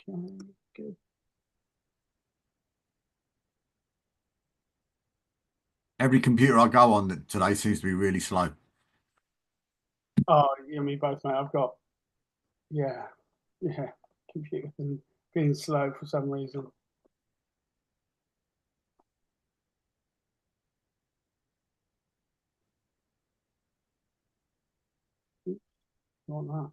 Okay, good. Every computer I go on today seems to be really slow. Oh, you and me both, mate. I've got, yeah, yeah, computer being slow for some reason. Oops, not that.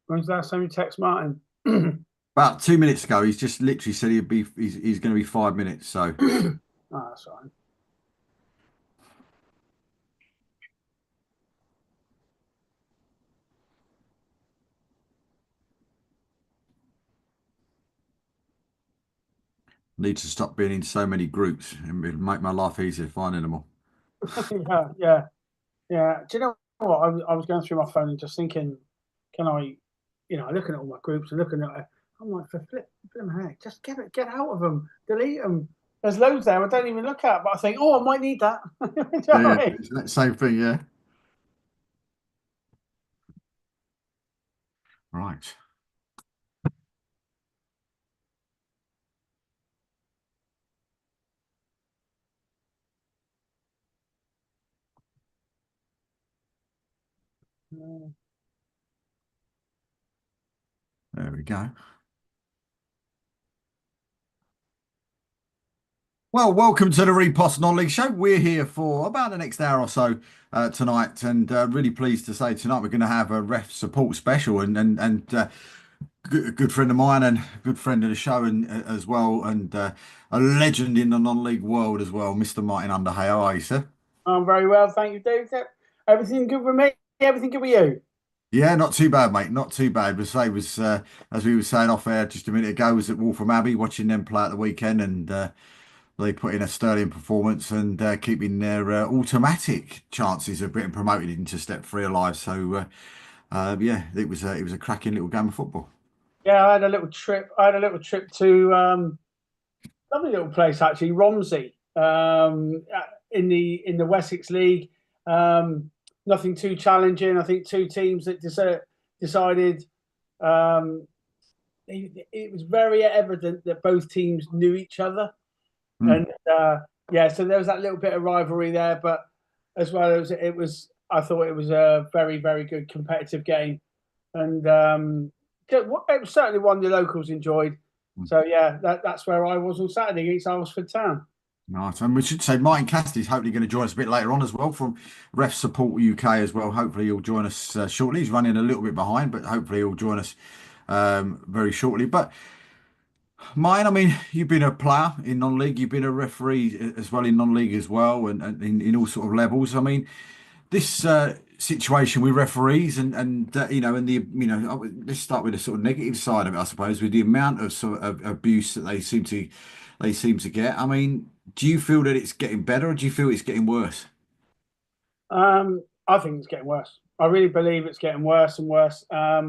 When's the last time you text Martin? About 2 minutes ago, he's just literally said he's going to be 5 minutes. So Oh, that's fine. need to stop being in so many groups and it'll make my life easier finding them all. Yeah, yeah, yeah. Do you know what? I was going through my phone and just thinking, can I, looking at all my groups and looking at it, I'm like, for flip heck, just get out of them, delete them. There's loads there I don't even look at, but I think, oh, I might need that. Do you know Yeah, what I mean? it's that same thing. Yeah. Right. There we go. Well, welcome to the Repost Non-League Show. We're here for about the next hour or so tonight, and really pleased to say tonight we're going to have a ref support special, and good friend of mine and good friend of the show, and as well, and a legend in the non-league world as well, Mr. Martin Underhay. How are you, sir? I'm very well, thank you, Dave. Everything good with me? Everything good with you? Yeah, not too bad, mate. Not too bad. But say was as we were saying off air just a minute ago, was at Waltham Abbey watching them play at the weekend, and they put in a sterling performance and keeping their automatic chances of getting promoted into Step Three alive. So yeah, it was a cracking little game of football. Yeah, I had a little trip. I had a little trip to lovely little place actually, Romsey, in the Wessex League. Um, Nothing too challenging. I think two teams that decided. Um, it was very evident that both teams knew each other, Mm. and yeah, so there was that little bit of rivalry there. But as well as it was, I thought it was a very, very good competitive game, and it was certainly one the locals enjoyed. So yeah, that's where I was on Saturday against Alresford Town. Nice. And we should say Martin Cassidy's hopefully going to join us a bit later on as well from Ref Support UK as well. Hopefully he'll join us shortly. He's running a little bit behind, but hopefully he'll join us very shortly. But Martin, I mean, you've been a player in non-league, you've been a referee as well in non-league as well, and in all sort of levels. I mean, this situation with referees and and let's start with the sort of negative side of it, I suppose, with the amount of sort of abuse that they seem to get. I mean, do you feel that it's getting better, or do you feel it's getting worse? I think it's getting worse. I really believe it's getting worse and worse. I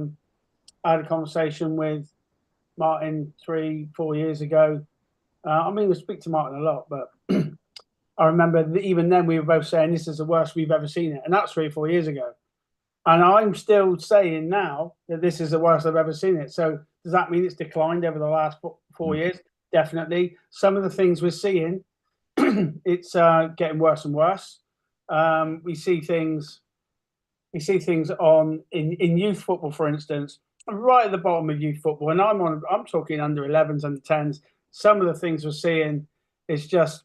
had a conversation with Martin 3, 4 years ago. I mean, we speak to Martin a lot, but I remember that even then we were both saying this is the worst we've ever seen it, and that's 3, 4 years ago. And I'm still saying now that this is the worst I've ever seen it. So does that mean it's declined over the last 4 years? Definitely. Some of the things we're seeing, it's getting worse and worse. We see things. We see things on in youth football, for instance, right at the bottom of youth football, and I'm talking under 11s, under 10s. Some of the things we're seeing is just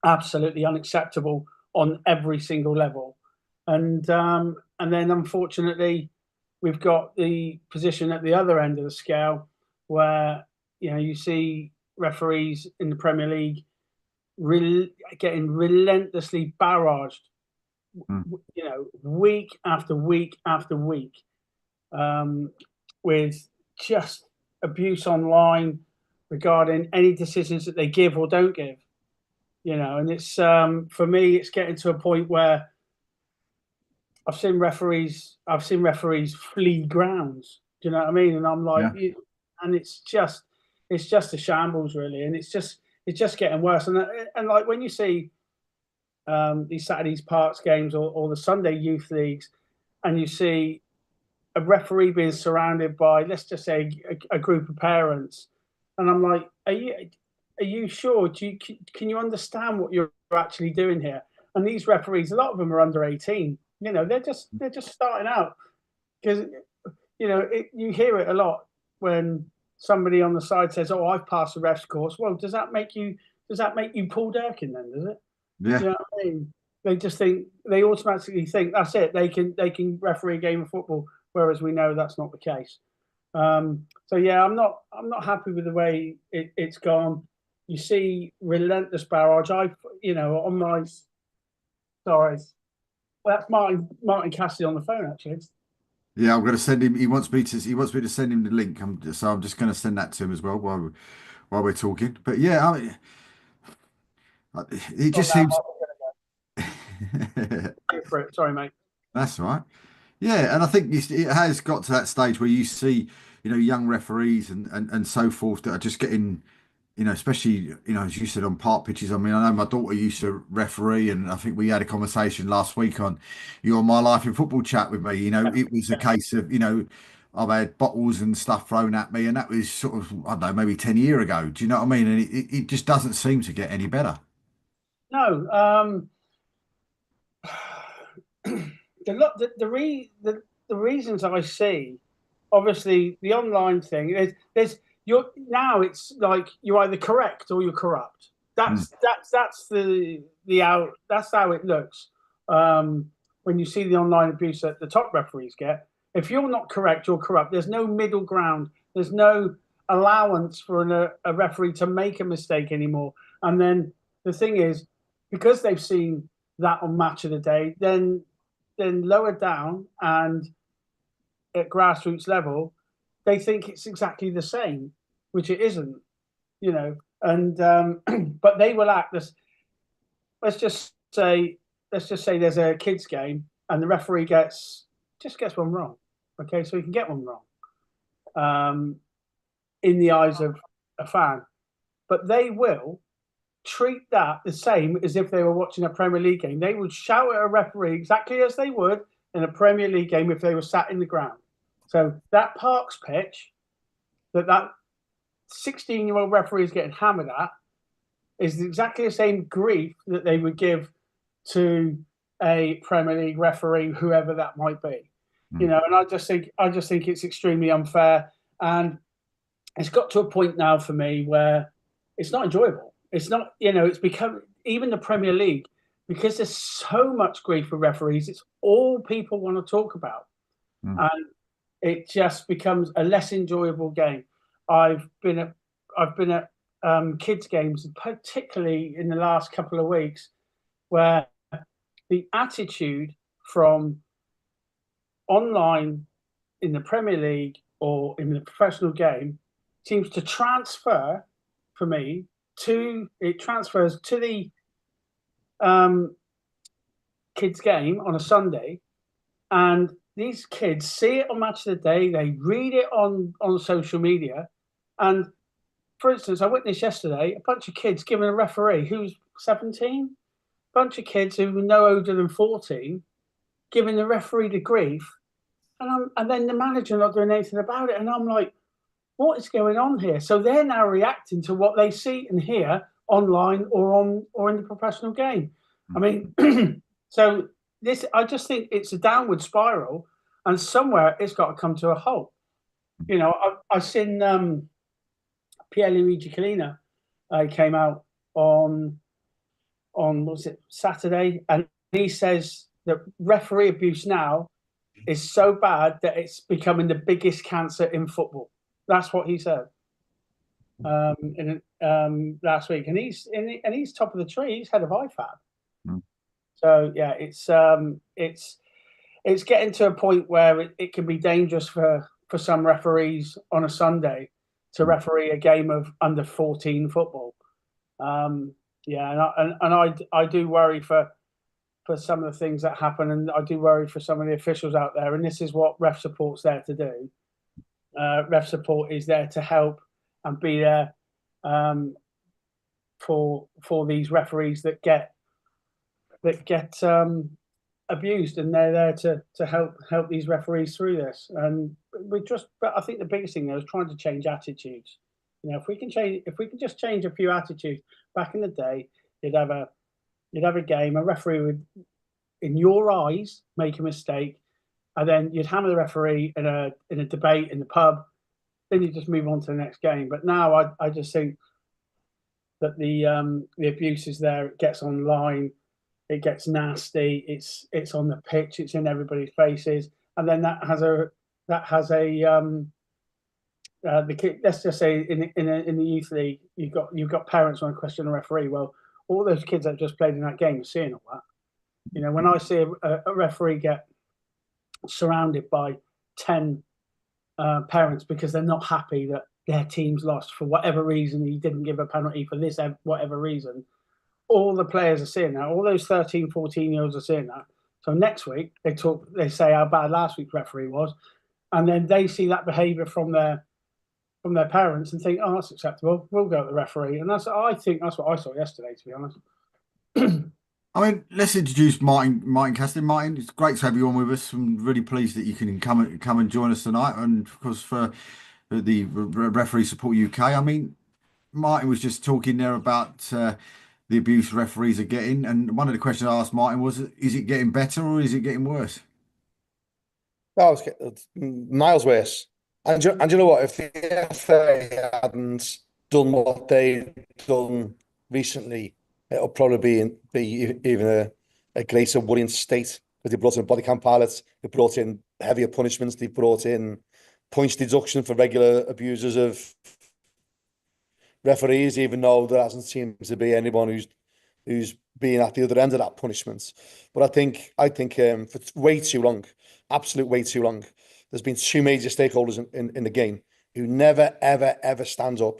absolutely unacceptable on every single level. And then unfortunately, we've got the position at the other end of the scale where you see referees in the Premier League getting relentlessly barraged, Mm. week after week after week, with just abuse online regarding any decisions that they give or don't give. And it's for me, it's getting to a point where I've seen referees flee grounds. Do you know what I mean? And I'm like, Yeah. and it's just a shambles, really, and it's just getting worse. And like when you see these Saturdays Parks games or the Sunday youth leagues, and you see a referee being surrounded by, let's just say, a group of parents, and I'm like, are you sure? Can you understand what you're actually doing here? And these referees, a lot of them are under 18. They're just starting out, because you hear it a lot when somebody on the side says, "Oh, I've passed the refs course." Well, does that make you Paul Durkin then? Does it? Yeah. You know what I mean? They automatically think that's it. They can referee a game of football, whereas we know that's not the case. So yeah, I'm not happy with the way it's gone. You see relentless barrage. On my sorry, well, that's Martin Cassidy on the phone actually. Yeah, I'm going to send him. He wants me to send him the link. So I'm just going to send that to him as well while we're talking. But yeah, I mean, it just seems. Go for it. Sorry, mate. That's right. Yeah, and I think it has got to that stage where you see, young referees and so forth that are just getting, especially, as you said, on park pitches. I mean, I know my daughter used to referee, and I think we had a conversation last week on your My Life in Football chat with me. It was a case of, I've had bottles and stuff thrown at me, and that was sort of, I don't know, maybe 10 years ago. Do you know what I mean? And it just doesn't seem to get any better. No. The reasons I see, obviously, the online thing. Now it's like you're either correct or you're corrupt. That's how it looks. When you see the online abuse that the top referees get, if you're not correct, you're corrupt. There's no middle ground. There's no allowance for a referee to make a mistake anymore. And then the thing is, because they've seen that on Match of the Day, then lower down and at grassroots level, they think it's exactly the same, which it isn't, And but they will act this. Let's just say there's a kids game and the referee gets one wrong. Okay, so he can get one wrong, in the eyes of a fan, but they will treat that the same as if they were watching a Premier League game. They would shout at a referee exactly as they would in a Premier League game if they were sat in the ground. So that Parks pitch that 16-year-old referee is getting hammered at is exactly the same grief that they would give to a Premier League referee, whoever that might be. And I just think it's extremely unfair, and it's got to a point now for me where it's not enjoyable. It's not, it's become, even the Premier League, because there's so much grief for referees, it's all people want to talk about. And it just becomes a less enjoyable game. I've been at kids games, particularly in the last couple of weeks, where the attitude from online in the Premier League or in the professional game seems to transfer for me transfers to the kids game on a Sunday, and these kids see it on Match of the Day, they read it on social media, and for instance, I witnessed yesterday a bunch of kids giving a referee who's 17, bunch of kids who were no older than 14, giving the referee the grief, and then the manager not doing anything about it, and I'm like, what is going on here? So they're now reacting to what they see and hear online or in the professional game. I mean, so I just think it's a downward spiral, and somewhere it's got to come to a halt. I've seen Pierluigi Collina came out on was it Saturday, and he says that referee abuse now is so bad that it's becoming the biggest cancer in football. That's what he said. in last week, and he's top of the tree. He's head of IFAB. Mm. So yeah, it's getting to a point where it can be dangerous for some referees on a Sunday to referee a game of under 14 football. Yeah, and I do worry for some of the things that happen, and I do worry for some of the officials out there. And this is what Ref Support's there to do. Ref Support is there to help and be there for these referees that get abused, and they're there to help these referees through this. And but I think the biggest thing there is trying to change attitudes. If we can just change a few attitudes. Back in the day, you'd have a game, a referee would, in your eyes, make a mistake, and then you'd hammer the referee in a debate in the pub. Then you just move on to the next game. But now I just think that the abuse is there. It gets online, it gets nasty. It's on the pitch. It's in everybody's faces, and then that has a the kid. Let's just say in the youth league, you've got parents want to question a referee. Well, all those kids that just played in that game are seeing all that. When I see a referee get surrounded by 10 parents because they're not happy that their team's lost for whatever reason, he didn't give a penalty for this whatever reason, all the players are seeing that. All those 13, 14-year-olds are seeing that. So next week they say how bad last week's referee was, and then they see that behaviour from their parents and think, oh, that's acceptable. We'll go to the referee, and I think that's what I saw yesterday, to be honest. I mean, let's introduce Martin Cassidy. Martin, it's great to have you on with us. I'm really pleased that you can come and join us tonight, and of course for the Referee Support UK. I mean, Martin was just talking there about the abuse referees are getting, and one of the questions I asked Martin was, is it getting better or is it getting worse? No, it's miles worse. And you know what? If the FA hadn't done what they've done recently, it'll probably be even a greater worrying state, because they brought in body cam pilots, they brought in heavier punishments, they brought in points deduction for regular abusers of referees, even though there hasn't seemed to be anyone who's been at the other end of that punishment. But I think for way too long, absolute way too long, there's been two major stakeholders in the game who never, ever, ever stand up,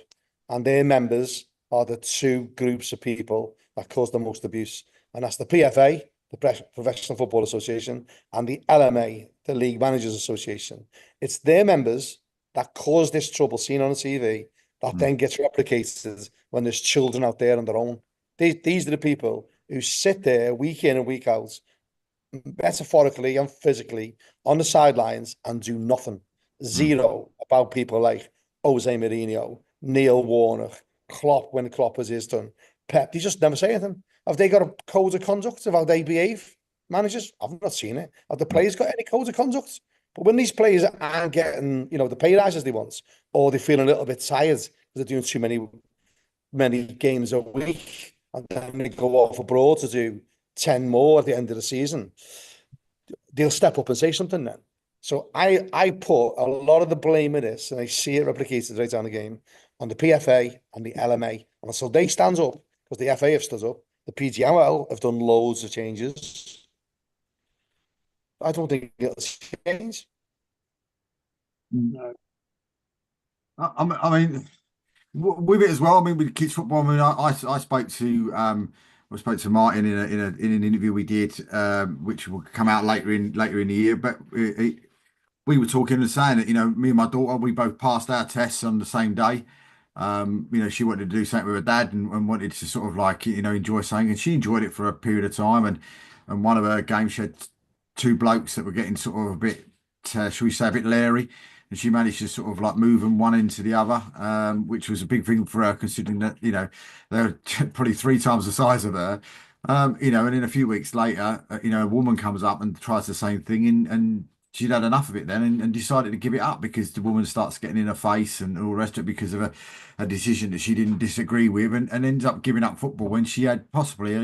and their members are the two groups of people that cause the most abuse, and that's the PFA, the Professional Football Association, and the LMA, the League Managers Association. It's their members that cause this trouble seen on the TV that then gets replicated when there's children out there on their own. These are the people who sit there week in and week out, metaphorically and physically, on the sidelines and do nothing. Zero about people like Jose Mourinho, Neil Warnock, Klopp when Klopp was his turn, Pep. They just never say anything. Have they got a code of conduct of how they behave? Managers? I've not seen it. Have the players got any code of conduct? But when these players aren't getting, the pay rises they want, or they feel a little bit tired because they're doing too many games a week, and then they go off abroad to do 10 more at the end of the season, they'll step up and say something then. So I put a lot of the blame in this, and I see it replicated right down the game, on the PFA and the LMA. And so they stand up, because the FA have stood up, the PGMOL have done loads of changes. I don't think it'll change. No. I mean, with it as well. I mean, with kids football. I mean, I spoke to Martin in an interview we did, which will come out later in the year. But we were talking and saying that me and my daughter, we both passed our tests on the same day. She wanted to do something with her dad and wanted to sort of like enjoy something, and she enjoyed it for a period of time. And one of her games, she had two blokes that were getting sort of a bit, shall we say, a bit leery. And she managed to sort of like move them one into the other, which was a big thing for her, considering that, they're probably 3 times the size of her. And then a few weeks later, a woman comes up and tries the same thing, and she'd had enough of it then and decided to give it up, because the woman starts getting in her face and all the rest of it, because of a decision that she didn't disagree with, and ends up giving up football when she had possibly,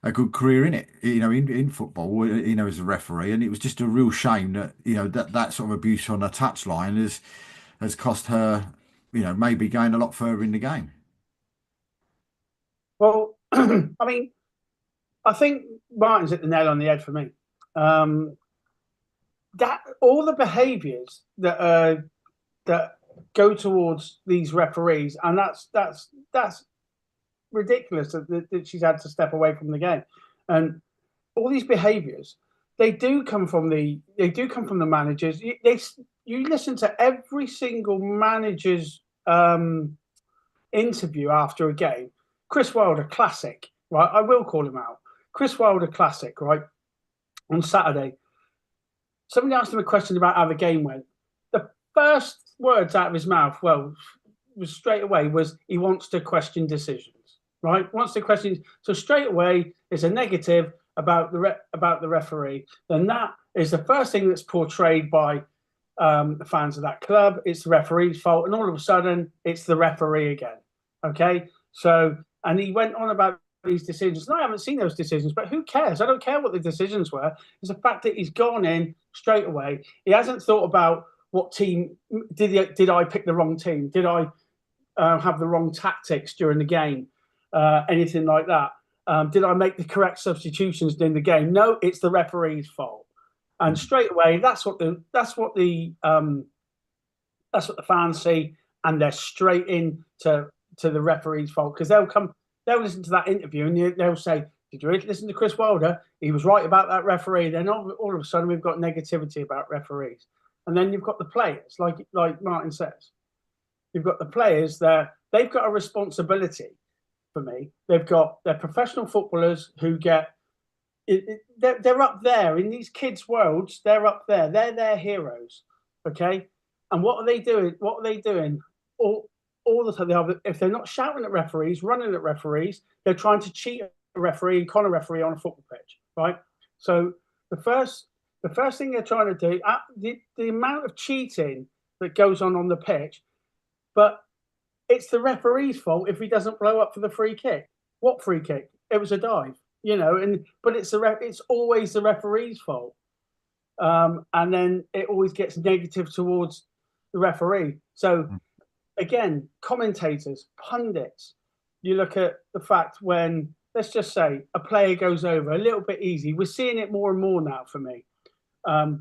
a good career in it, in football, as a referee. And it was just a real shame that, that sort of abuse on a touchline has cost her maybe going a lot further in the game. Well, I mean, I think Martin's hit the nail on the head for me. That all the behaviours that go towards these referees, and that's ridiculous that she's had to step away from the game, and all these behaviours, they do come from the managers. You listen to every single manager's interview after a game. Chris Wilder, classic, right? I will call him out. Chris Wilder, classic, right? On Saturday, somebody asked him a question about how the game went. The first words out of his mouth, was straight away was he wants to question decisions, right? Wants to question. So straight away, it's a negative about the referee. Then that is the first thing that's portrayed by the fans of that club. It's the referee's fault, and all of a sudden, it's the referee again. Okay, so and he went on about these decisions. And I haven't seen those decisions, but who cares? I don't care what the decisions were. It's the fact that he's gone in straight away. He hasn't thought about what team did I pick the wrong team? Did I have the wrong tactics during the game? Anything like that? Did I make the correct substitutions during the game? No, it's the referee's fault. And straight away, that's what the fans see, and they're straight into the referee's fault, because they'll listen to that interview and they'll say, "Did you listen to Chris Wilder? He was right about that referee." Then all of a sudden we've got negativity about referees, and then you've got the players, like Martin says, you've got the players there. They've got a responsibility. For me, they're professional footballers who get. They're up there in these kids' worlds. They're up there. They're their heroes. Okay, and what are they doing? What are they doing? All the time, if they're not shouting at referees, running at referees, they're trying to cheat a referee, con a referee on a football pitch, right? So the first thing they're trying to do, the amount of cheating that goes on the pitch, but it's the referee's fault if he doesn't blow up for the free kick. What free kick? It was a dive, but it's always the referee's fault, and then it always gets negative towards the referee. So. Again, commentators, pundits, you look at the fact when, let's just say, a player goes over a little bit easy. We're seeing it more and more now for me.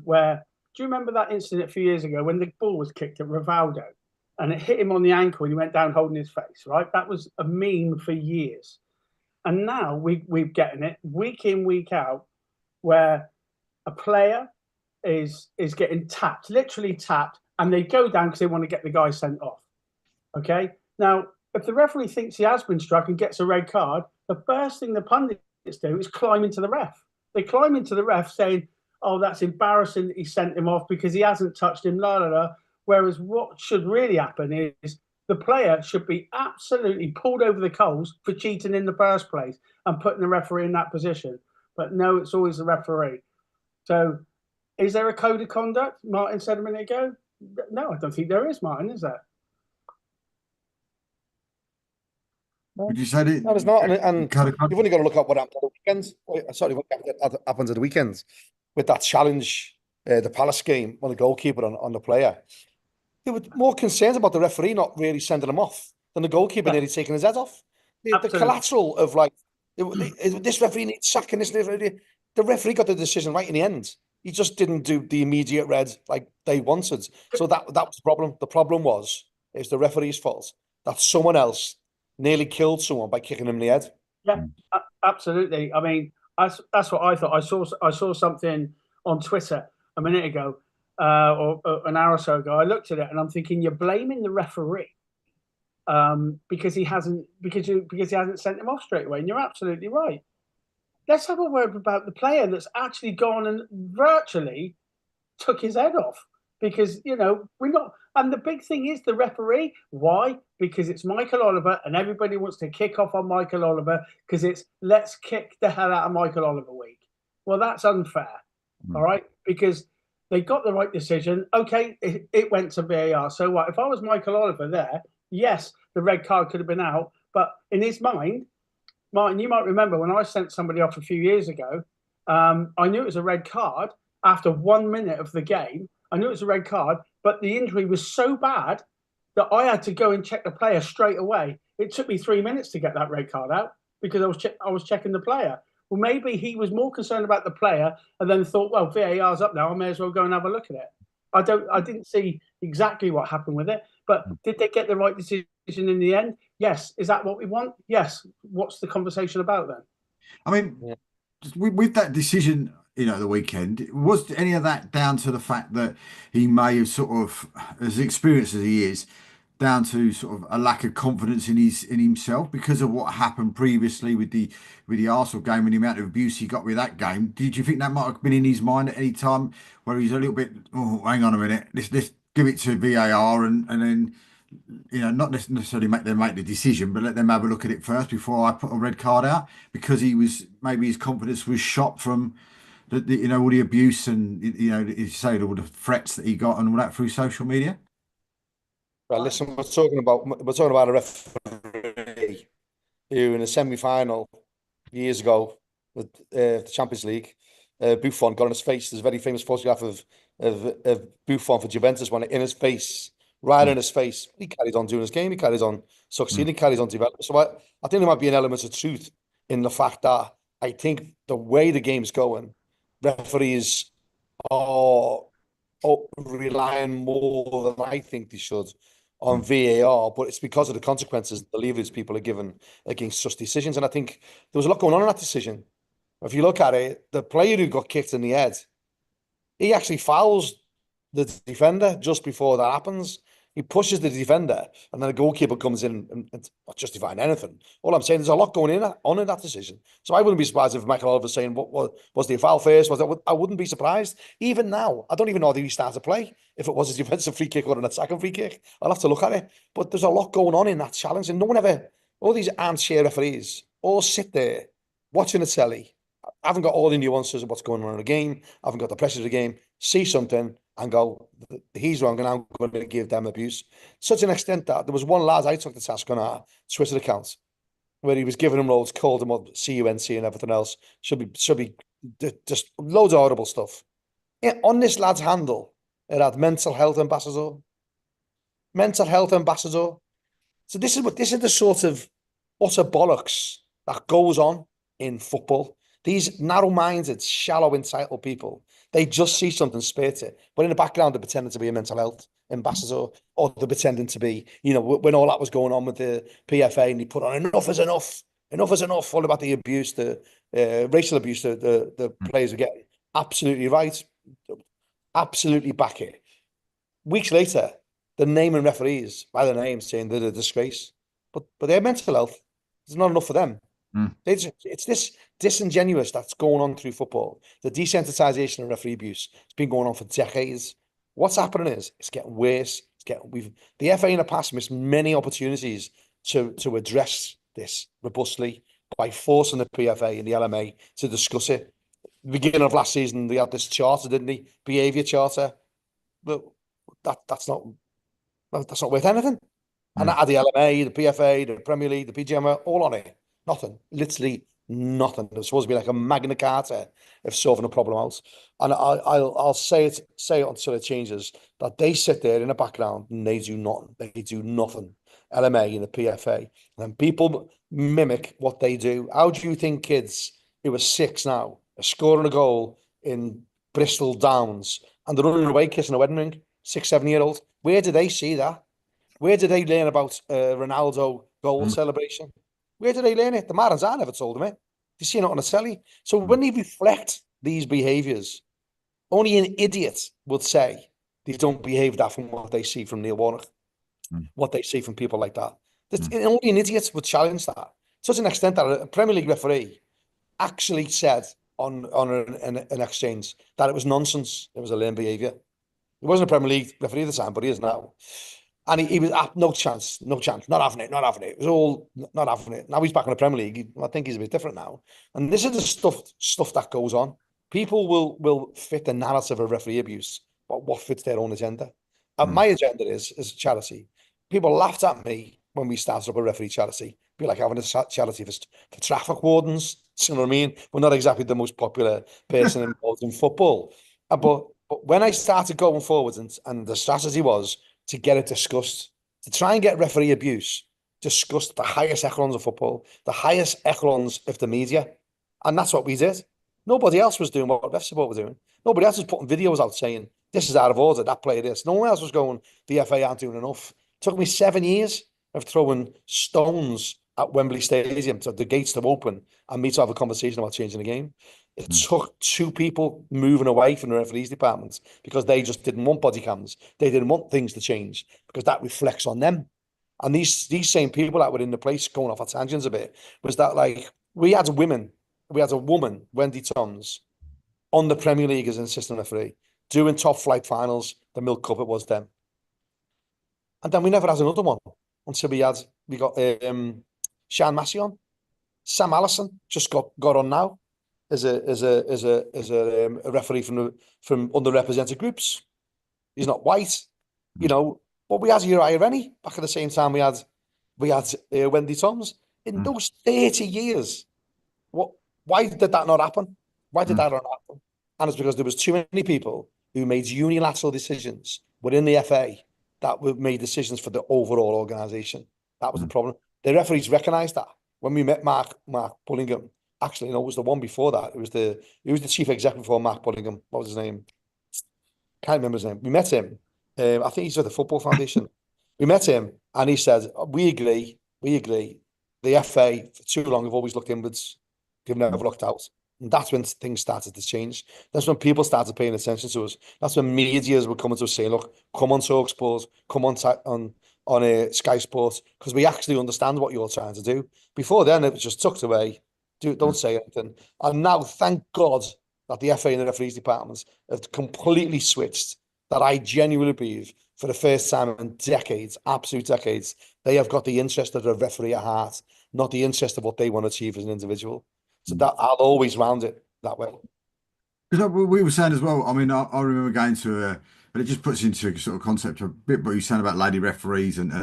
Where, do you remember that incident a few years ago when the ball was kicked at Rivaldo and it hit him on the ankle and he went down holding his face, right? That was a meme for years. And now we're getting it week in, week out, where a player is getting tapped, literally tapped, and they go down because they want to get the guy sent off. Okay. Now, if the referee thinks he has been struck and gets a red card, the first thing the pundits do is climb into the ref. They climb into the ref saying, "Oh, that's embarrassing that he sent him off because he hasn't touched him." La la la. Whereas what should really happen is the player should be absolutely pulled over the coals for cheating in the first place and putting the referee in that position. But no, it's always the referee. So, is there a code of conduct? Martin said a minute ago. No, I don't think there is, Martin. Is there? Would you say that? No, there's not. And you've only got to look at what happened at the weekends. Sorry, what happened at the weekends with that challenge, the Palace game, on the goalkeeper on the player. They were more concerned about the referee not really sending him off than the goalkeeper nearly taking his head off. The collateral of this referee needs sacking, this referee. The referee got the decision right in the end. He just didn't do the immediate red like they wanted. So that was the problem. The problem was it's the referee's fault that someone else nearly killed someone by kicking him in the head. Yeah, absolutely. I mean, that's what I thought. I saw something on Twitter a minute ago, or an hour or so ago. I looked at it and I'm thinking, you're blaming the referee because he hasn't sent him off straight away. And you're absolutely right. Let's have a word about the player that's actually gone and virtually took his head off, because we're not. And the big thing is the referee. Why? Because it's Michael Oliver, and everybody wants to kick off on Michael Oliver because it's let's kick the hell out of Michael Oliver week. Well, that's unfair. All right, because they got the right decision. Okay, it went to VAR. So what? If I was Michael Oliver there, yes, the red card could have been out. But in his mind, Martin, you might remember when I sent somebody off a few years ago, I knew it was a red card after 1 minute of the game. I knew it was a red card, but the injury was so bad that I had to go and check the player straight away. It took me 3 minutes to get that red card out because I was checking the player. Well, maybe he was more concerned about the player and then thought, well, VAR's up now. I may as well go and have a look at it. I didn't see exactly what happened with it, but did they get the right decision in the end? Yes. Is that what we want? Yes. What's the conversation about then? I mean, with that decision, the weekend, was any of that down to the fact that he may have sort of, as experienced as he is, down to sort of a lack of confidence in himself because of what happened previously with the Arsenal game and the amount of abuse he got with that game? Did you think that might have been in his mind at any time where he's a little bit, oh, hang on a minute, let's give it to VAR and then not necessarily make them make the decision, but let them have a look at it first before I put a red card out, because maybe his confidence was shot from all the abuse and you say all the threats that he got and all that through social media. Right, listen, we're talking about a referee who, in a semi-final years ago with the Champions League, Buffon got on his face. There's a very famous photograph of Buffon for Juventus when in his face, right in his face. He carried on doing his game. He carries on succeeding. He carries on developing. So I think there might be an element of truth in the fact that I think the way the game's going, referees are relying more than I think they should on VAR, but it's because of the consequences the levers people are given against such decisions. And I think there was a lot going on in that decision. If you look at it, the player who got kicked in the head, he actually fouls the defender just before that happens. He pushes the defender, and then the goalkeeper comes in and not justifying anything. All I'm saying, there's a lot going on in that decision. So I wouldn't be surprised if Michael Oliver's saying, "What was the foul first? I wouldn't be surprised. Even now, I don't even know if he started play. If it was a defensive free kick or an attacking free kick, I'll have to look at it. But there's a lot going on in that challenge, and all these armchair referees all sit there watching the telly. I haven't got all the nuances of what's going on in the game. I haven't got the pressure of the game. See something and go, he's wrong, and I'm going to give them abuse. Such an extent that there was one lad I took the task on our Twitter account where he was giving him loads, called him up, CUNC and everything else. Should be just loads of horrible stuff. On this lad's handle, it had mental health ambassador. Mental health ambassador. So this is the sort of utter bollocks that goes on in football. These narrow-minded, shallow, entitled people, they just see something, spit it. But in the background, they're pretending to be a mental health ambassador, or they're pretending to be, when all that was going on with the PFA, and they put on enough is enough, all about the abuse, the racial abuse the players are getting. Absolutely right. Absolutely back it. Weeks later, they're naming referees by their names, saying they're a disgrace. But their mental health is not enough for them. It's this disingenuous that's going on through football. The desensitization of referee abuse has been going on for decades. What's happening is it's getting worse. The FA in the past missed many opportunities to address this robustly by forcing the PFA and the LMA to discuss it. The beginning of last season, they had this charter, didn't they? Behaviour charter. But that's not worth anything. And that had the LMA, the PFA, the Premier League, the PGM, all on it. Nothing, literally nothing. It's supposed to be like a Magna Carta of solving a problem out. And I'll say it until it changes, that they sit there in the background and they do nothing. They do nothing. LMA and the PFA. And then people mimic what they do. How do you think kids who are 6 now are scoring a goal in Bristol Downs and they're running away kissing a wedding ring? 6, 7-year-olds. Where do they see that? Where do they learn about Ronaldo goal celebration? Where do they learn it? The Marins, I never told them it. They see it on a telly. So when they reflect these behaviours, only an idiot would say they don't behave that from what they see from Neil Warnock, what they see from people like that. Only an idiot would challenge that. To such an extent that a Premier League referee actually said on an exchange that it was nonsense. It was a learned behaviour. He wasn't a Premier League referee at the time, but he is now. And he was no chance, not having it. It was all not having it. Now he's back in the Premier League. I think he's a bit different now. And this is the stuff that goes on. People will fit the narrative of referee abuse, but what fits their own agenda? And my agenda is charity. People laughed at me when we started up a referee charity. Be like having a charity for traffic wardens. You know what I mean? We're not exactly the most popular person involved in football. But when I started going forwards, and the strategy was to get it discussed, to try and get referee abuse discussed the highest echelons of football, the highest echelons of the media. And that's what we did. Nobody else was doing what Ref Support were doing. Nobody else was putting videos out saying, this is out of order, that player this. No one else was going, the FA aren't doing enough. It took me 7 years of throwing stones at Wembley Stadium to the gates to open and me to have a conversation about changing the game. It took 2 people moving away from the referees department because they just didn't want body cams. They didn't want things to change because that reflects on them. And these same people that were in the place going off at tangents a bit was that, like, we had a woman, Wendy Toms, on the Premier League as an assistant referee, doing top flight finals, the Milk Cup, it was them. And then we never had another one until we got Sean Massey on. Sam Allison just got on now as a referee from underrepresented groups. He's not white, you know. But we had Uriah Rennie back at the same time we had Wendy Toms. In those 30 years, why did that not happen? Why did that not happen? And it's because there was too many people who made unilateral decisions within the FA that made decisions for the overall organisation. That was the problem. The referees recognised that. When we met Mark Bullingham, actually, no, it was the one before that. He was the chief executive before Mark Bullingham. What was his name? Can't remember his name. We met him. I think he's at the Football Foundation. We met him and he said, we agree. The FA, for too long, have always looked inwards. They've never looked out. And that's when things started to change. That's when people started paying attention to us. That's when medias were coming to us saying, look, come on TalkSport, come on Sky Sports, because we actually understand what you're trying to do. Before then, it was just tucked away. Don't say anything. And now, thank God that the FA and the referees departments have completely switched. That I genuinely believe, for the first time in decades, absolute decades, they have got the interest of the referee at heart, not the interest of what they want to achieve as an individual. So that I'll always round it that way. Because we were saying as well, I mean, I remember going to but it just puts into a sort of concept a bit what you're saying about lady referees and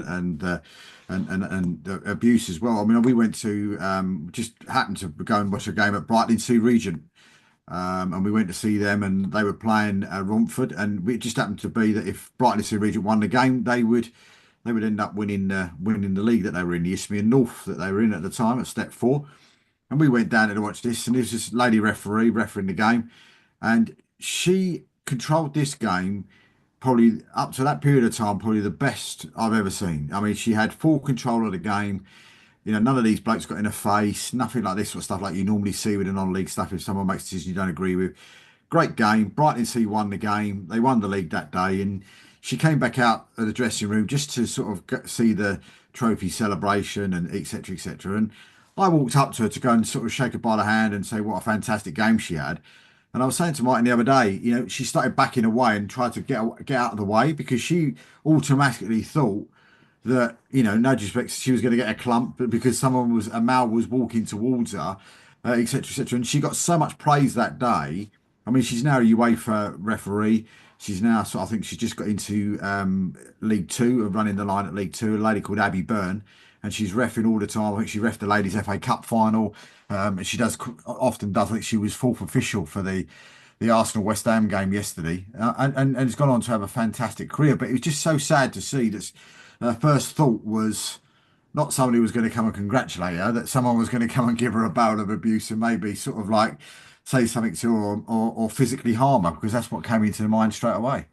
abuse as well. I mean, we went to just happened to go and watch a game at Brighton 2 Regent. And we went to see them, and they were playing Romford, and it just happened to be that if Brighton City Regent won the game, they would end up winning the league that they were in, the Isthmian North that they were in at the time at Step 4. And we went down there to watch this, and there was this lady refereeing the game, and she controlled this game probably up to that period of time, probably the best I've ever seen. I mean, she had full control of the game. You know, none of these blokes got in her face, nothing like this sort of stuff like you normally see with the non-league stuff if someone makes a decision you don't agree with. Great game. Brighton City won the game. They won the league that day, and she came back out of the dressing room just to sort of see the trophy celebration and etc. etc. And I walked up to her to go and sort of shake her by the hand and say what a fantastic game she had. And I was saying to Martin the other day, you know, she started backing away and tried to get out of the way because she automatically thought that, you know, no disrespect, she was going to get a clump, but because a male was walking towards her, etc., etc. And she got so much praise that day. I mean, she's now a UEFA referee. She's now, so I think she's just got into League Two, running the line at League Two. A lady called Abby Byrne, and she's reffing all the time. I think she reffed the ladies' FA Cup final. And she often does. I think she was fourth official for the Arsenal West Ham game yesterday, and has gone on to have a fantastic career. But it was just so sad to see that. Her first thought was not somebody was going to come and congratulate her, that someone was going to come and give her a barrel of abuse and maybe sort of like say something to her or physically harm her, because that's what came into the mind straight away.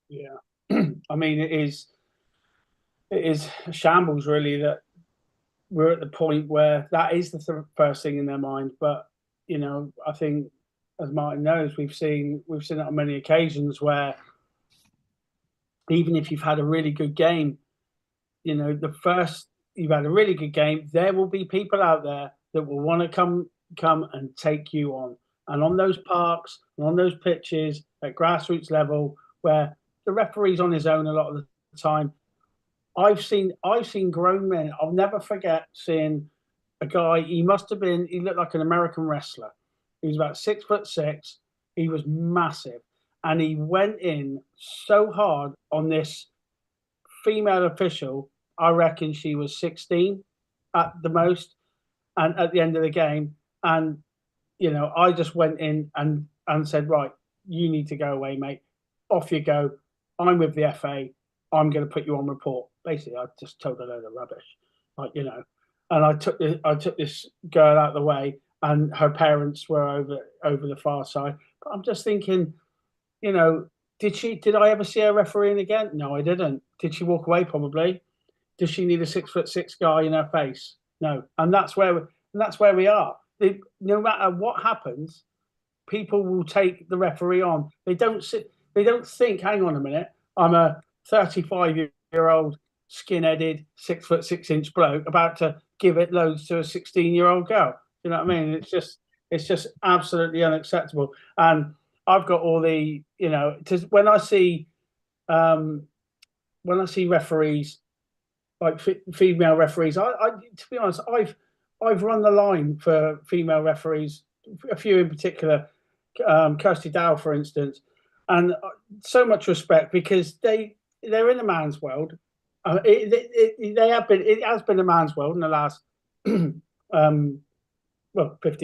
Yeah. I mean, it is a shambles, really, that we're at the point where that is the first thing in their mind. But, you know, I think, as Martin knows, we've seen it on many occasions where even if you've had a really good game, you know, you've had a really good game, there will be people out there that will want to come and take you on. And on those parks, and on those pitches at grassroots level, where the referee's on his own a lot of the time, I've seen grown men. I'll never forget seeing a guy. He looked like an American wrestler. He was about 6'6". He was massive. And he went in so hard on this female official. I reckon she was 16 at the most, and at the end of the game. And, you know, I just went in and said, right, you need to go away, mate. Off you go. I'm with the FA. I'm going to put you on report. Basically, I just told a load of rubbish, like, you know, and I took this girl out of the way, and her parents were over the far side. But I'm just thinking, you know, did I ever see her refereeing again? No, I didn't. Did she walk away? Probably. Does she need a 6'6" guy in her face? No. And that's where we are. No matter what happens, people will take the referee on. They don't think, hang on a minute, I'm a 35-year-old skin-headed 6'6" bloke about to give it loads to a 16-year-old girl. You know what I mean? It's just absolutely unacceptable. And I've got all the, you know, when I see referees, like female referees, I to be honest, I've run the line for female referees, a few in particular, Kirsty Dow, for instance, and so much respect, because they're in a man's world. It has been a man's world in the last 50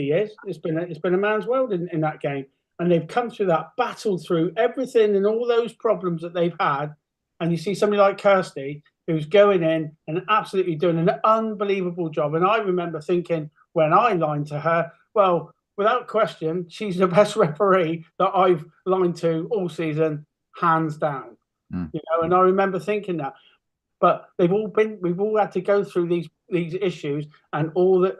years. It's been a man's world in that game, and they've come through that, battled through everything and all those problems that they've had. And you see somebody like Kirsty, who's going in and absolutely doing an unbelievable job. And I remember thinking, when I lined to her, well, without question, she's the best referee that I've lined to all season, hands down. You know, and I remember thinking that. But we've all had to go through these issues and all the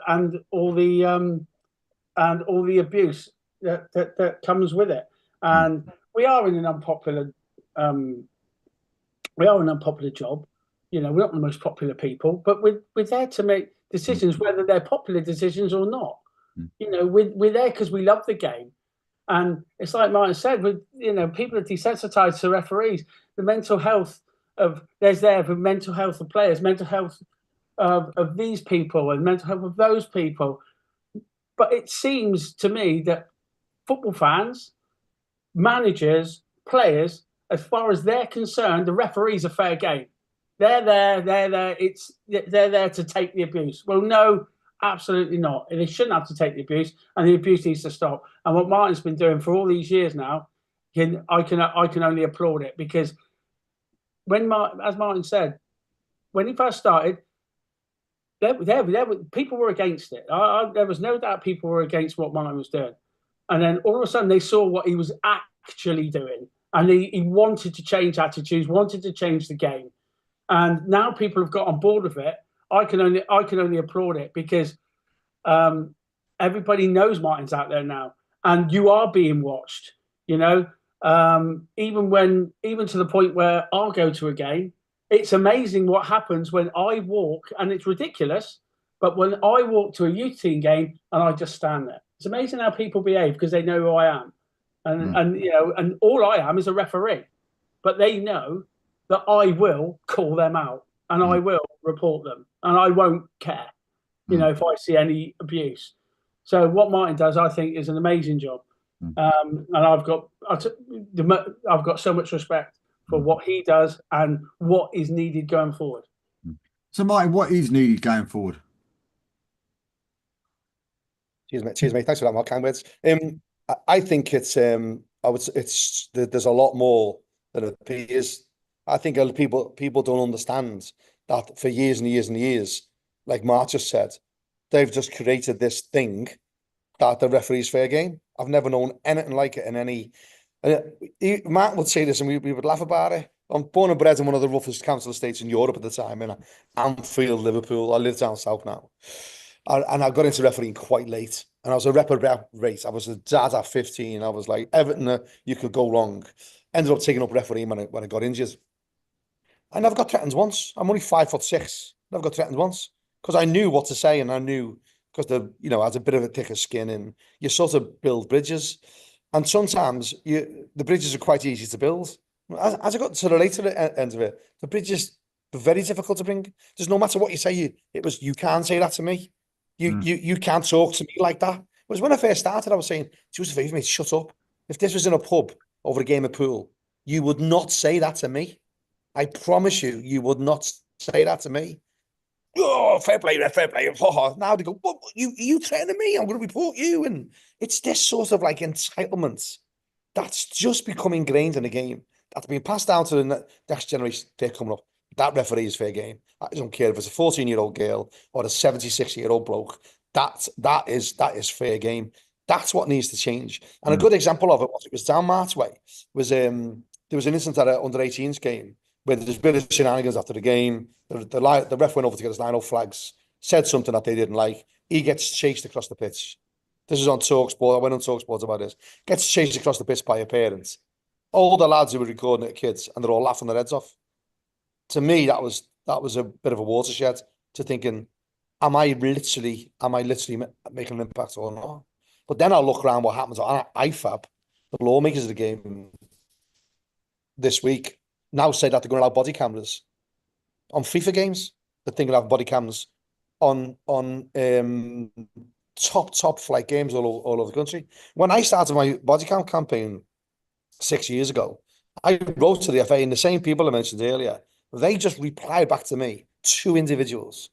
abuse that comes with it. And we are in an unpopular job. You know, we're not the most popular people, but we're there to make decisions, whether they're popular decisions or not. You know, we're there because we love the game. And it's like Martin said, people are desensitized to referees. The mental health for mental health of players, mental health of these people, and mental health of those people. But it seems to me that football fans, managers, players, as far as they're concerned, the referees are fair game. They're there. They're there to take the abuse. Well, no, absolutely not. They shouldn't have to take the abuse, and the abuse needs to stop. And what Martin's been doing for all these years now, I can only applaud it, because as Martin said, when he first started, people were against it. There was no doubt people were against what Martin was doing. And then all of a sudden they saw what he was actually doing. And he wanted to change attitudes, wanted to change the game. And now people have got on board with it. I can only applaud it, because everybody knows Martin's out there now, and you are being watched. You know, even to the point where I'll go to a game. It's amazing what happens when I walk, and it's ridiculous, but when I walk to a youth team game and I just stand there, it's amazing how people behave, because they know who I am, and you know, and all I am is a referee, but they know that I will call them out and I will report them, and I won't care, you know, if I see any abuse. So what Martin does, I think, is an amazing job, and I've got so much respect for what he does and what is needed going forward. So, Martin, what is needed going forward? Cheers, mate. Thanks for that, Mark. Kind words. I think there's a lot more than it appears. I think people don't understand that for years and years and years, like Mark just said, they've just created this thing that the referee's fair game. I've never known anything like it in any. Mark would say this, and we would laugh about it. I'm born and bred in one of the roughest council estates in Europe at the time, in Anfield, Liverpool. I live down south now. And I got into refereeing quite late. And I was a rate. I was a dad at 15. I was like, everything you could go wrong. Ended up taking up refereeing when I got injured. I never got threatened once. I'm only 5'6". Never got threatened once. Because I knew what to say, and I knew, because I had a bit of a thicker skin, and you sort of build bridges. And sometimes the bridges are quite easy to build. As I got to the later end of it, the bridges were very difficult to bring. Just no matter what you say, you can't say that to me. You can't talk to me like that. Whereas when I first started, I was saying, do us a favour, mate, shut up. If this was in a pub over a game of pool, you would not say that to me. I promise you would not say that to me. Oh, fair play, fair play. Now they go, what, you threatening me? I'm going to report you. And it's this sort of like entitlement that's just become ingrained in the game. after being passed down to the next generation, they're coming up. That referee is fair game. I don't care if it's a 14-year-old girl or a 76-year-old bloke. That is fair game. That's what needs to change. And a good example of it was down March way. There was an incident at an under-18s game where there's a bit of shenanigans after the game. The ref went over to get his 9-0 flags, said something that they didn't like. He gets chased across the pitch. This is on TalkSport. I went on TalkSport about this. Gets chased across the pitch by a parent. All the lads who were recording it, kids, and they're all laughing their heads off. To me, that was a bit of a watershed to thinking, am I literally making an impact or not? But then I look around what happens on IFAB, the lawmakers of the game this week now say that they're going to allow body cameras on FIFA games. They're thinking of body cameras on top flight games all over the country. When I started my body cam campaign 6 years ago, I wrote to the FA, and the same people I mentioned earlier, they just replied back to me, 2 individuals,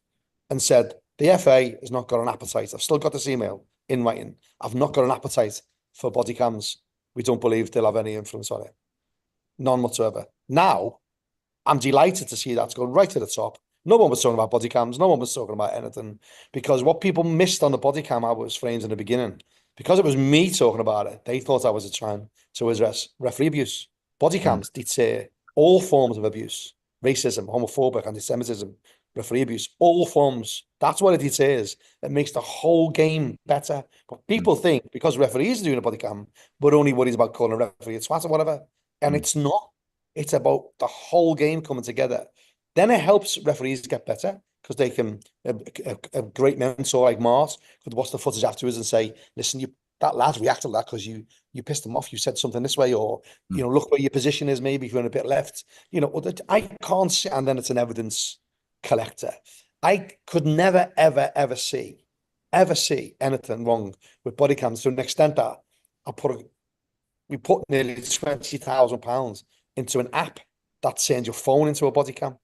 and said, the FA has not got an appetite. I've still got this email in writing. I've not got an appetite for body cams. We don't believe they'll have any influence on it. None whatsoever. Now, I'm delighted to see that's gone right to the top. No one was talking about body cams. No one was talking about anything, because what people missed on the body cam I was framed in the beginning, because it was me talking about it, they thought I was trying to address referee abuse. Body cams deter all forms of abuse, racism, homophobic, anti-Semitism, referee abuse, all forms. That's what it deters. It makes the whole game better. But people think because referees are doing a body cam, we're only worried about calling a referee a twat or whatever. And it's not. It's about the whole game coming together. Then it helps referees get better, because they can, a great mentor like Mart could watch the footage afterwards and say, listen, that lad reacted to that because you pissed him off. You said something this way, or, look where your position is. Maybe if you're in a bit left, I can't see. And then it's an evidence collector. I could never, ever see anything wrong with body cams to an extent that we put nearly £20,000 into an app that sends your phone into a body cam.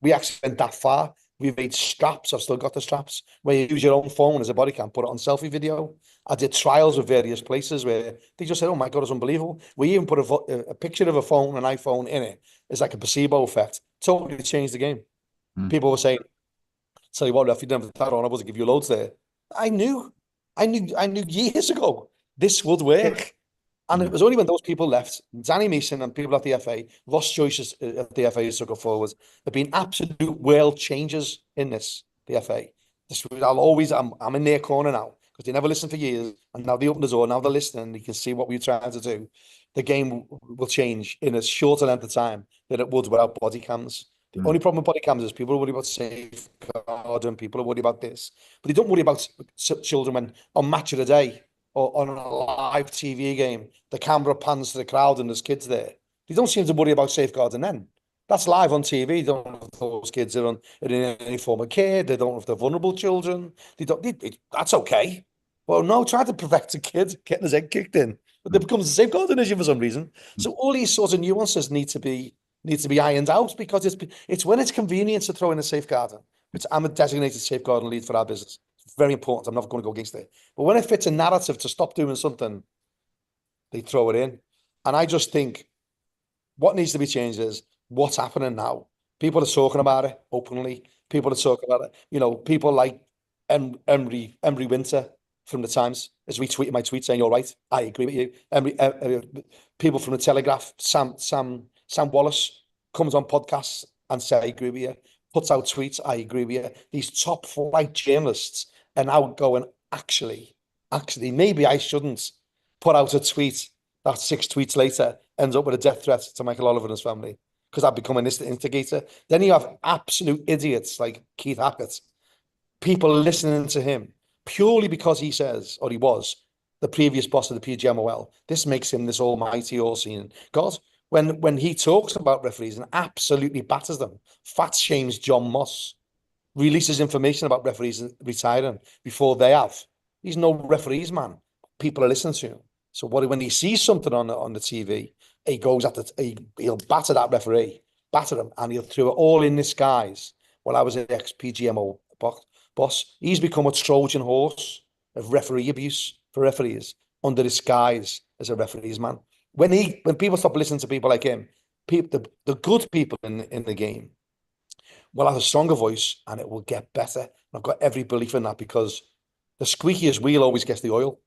We actually went that far. We made straps. I've still got the straps where you use your own phone as a body cam, put it on selfie video. I did trials with various places where they just said, oh my God, it's unbelievable. We even put a picture of a phone, an iPhone in it. It's like a placebo effect. Totally changed the game. People were saying, tell you what, if you didn't have that on, I wasn't give you loads there. I knew years ago this would work. And it was only when those people left, Danny Mason and people at the FA, Ross Joyce at the FA took it forward. There have been absolute world changes in this, the FA. I'm in their corner now, because they never listened for years. And now they open the door, now they're listening, and they can see what we're trying to do. The game will change in a shorter length of time than it would without body cams. The only problem with body cams is people are worried about safeguarding, people are worried about this. But they don't worry about children when on Match of the Day, or on a live TV game, the camera pans to the crowd and there's kids there. They don't seem to worry about safeguarding then. That's live on TV. They don't know if those kids are in any form of care. They don't know if they're vulnerable children. That's okay. Well, no, try to protect a kid getting his head kicked in. But it becomes a safeguarding issue for some reason. So all these sorts of nuances need to be ironed out, because it's when it's convenient to throw in a safeguarding, which I'm a designated safeguarding lead for our business. Very important. I'm not going to go against it. But when it fits a narrative to stop doing something, they throw it in. And I just think what needs to be changed is what's happening now. People are talking about it openly. People are talking about it. People like Emery Winter from the Times is retweeting my tweet saying, you're right. I agree with you. People from the Telegraph, Sam Wallace comes on podcasts and says, I agree with you. Puts out tweets, I agree with you. These top flight journalists are now going, actually, maybe I shouldn't put out a tweet that 6 tweets later ends up with a death threat to Michael Oliver and his family, because I've become an instigator. Then you have absolute idiots like Keith Hackett, people listening to him purely because he says, or he was, the previous boss of the PGMOL. This makes him this almighty, all-seeing God. When he talks about referees and absolutely batters them, fat shames John Moss, releases information about referees retiring before they have. He's no referees man. People are listening to him. So when he sees something on the TV, he goes he'll batter that referee, batter him, and he'll throw it all in disguise. Well, I was an ex-PGMO boss. He's become a Trojan horse of referee abuse for referees under disguise as a referees man. when people stop listening to people like him, the good people in the game will have a stronger voice and it will get better. And I've got every belief in that because the squeakiest wheel always gets the oil.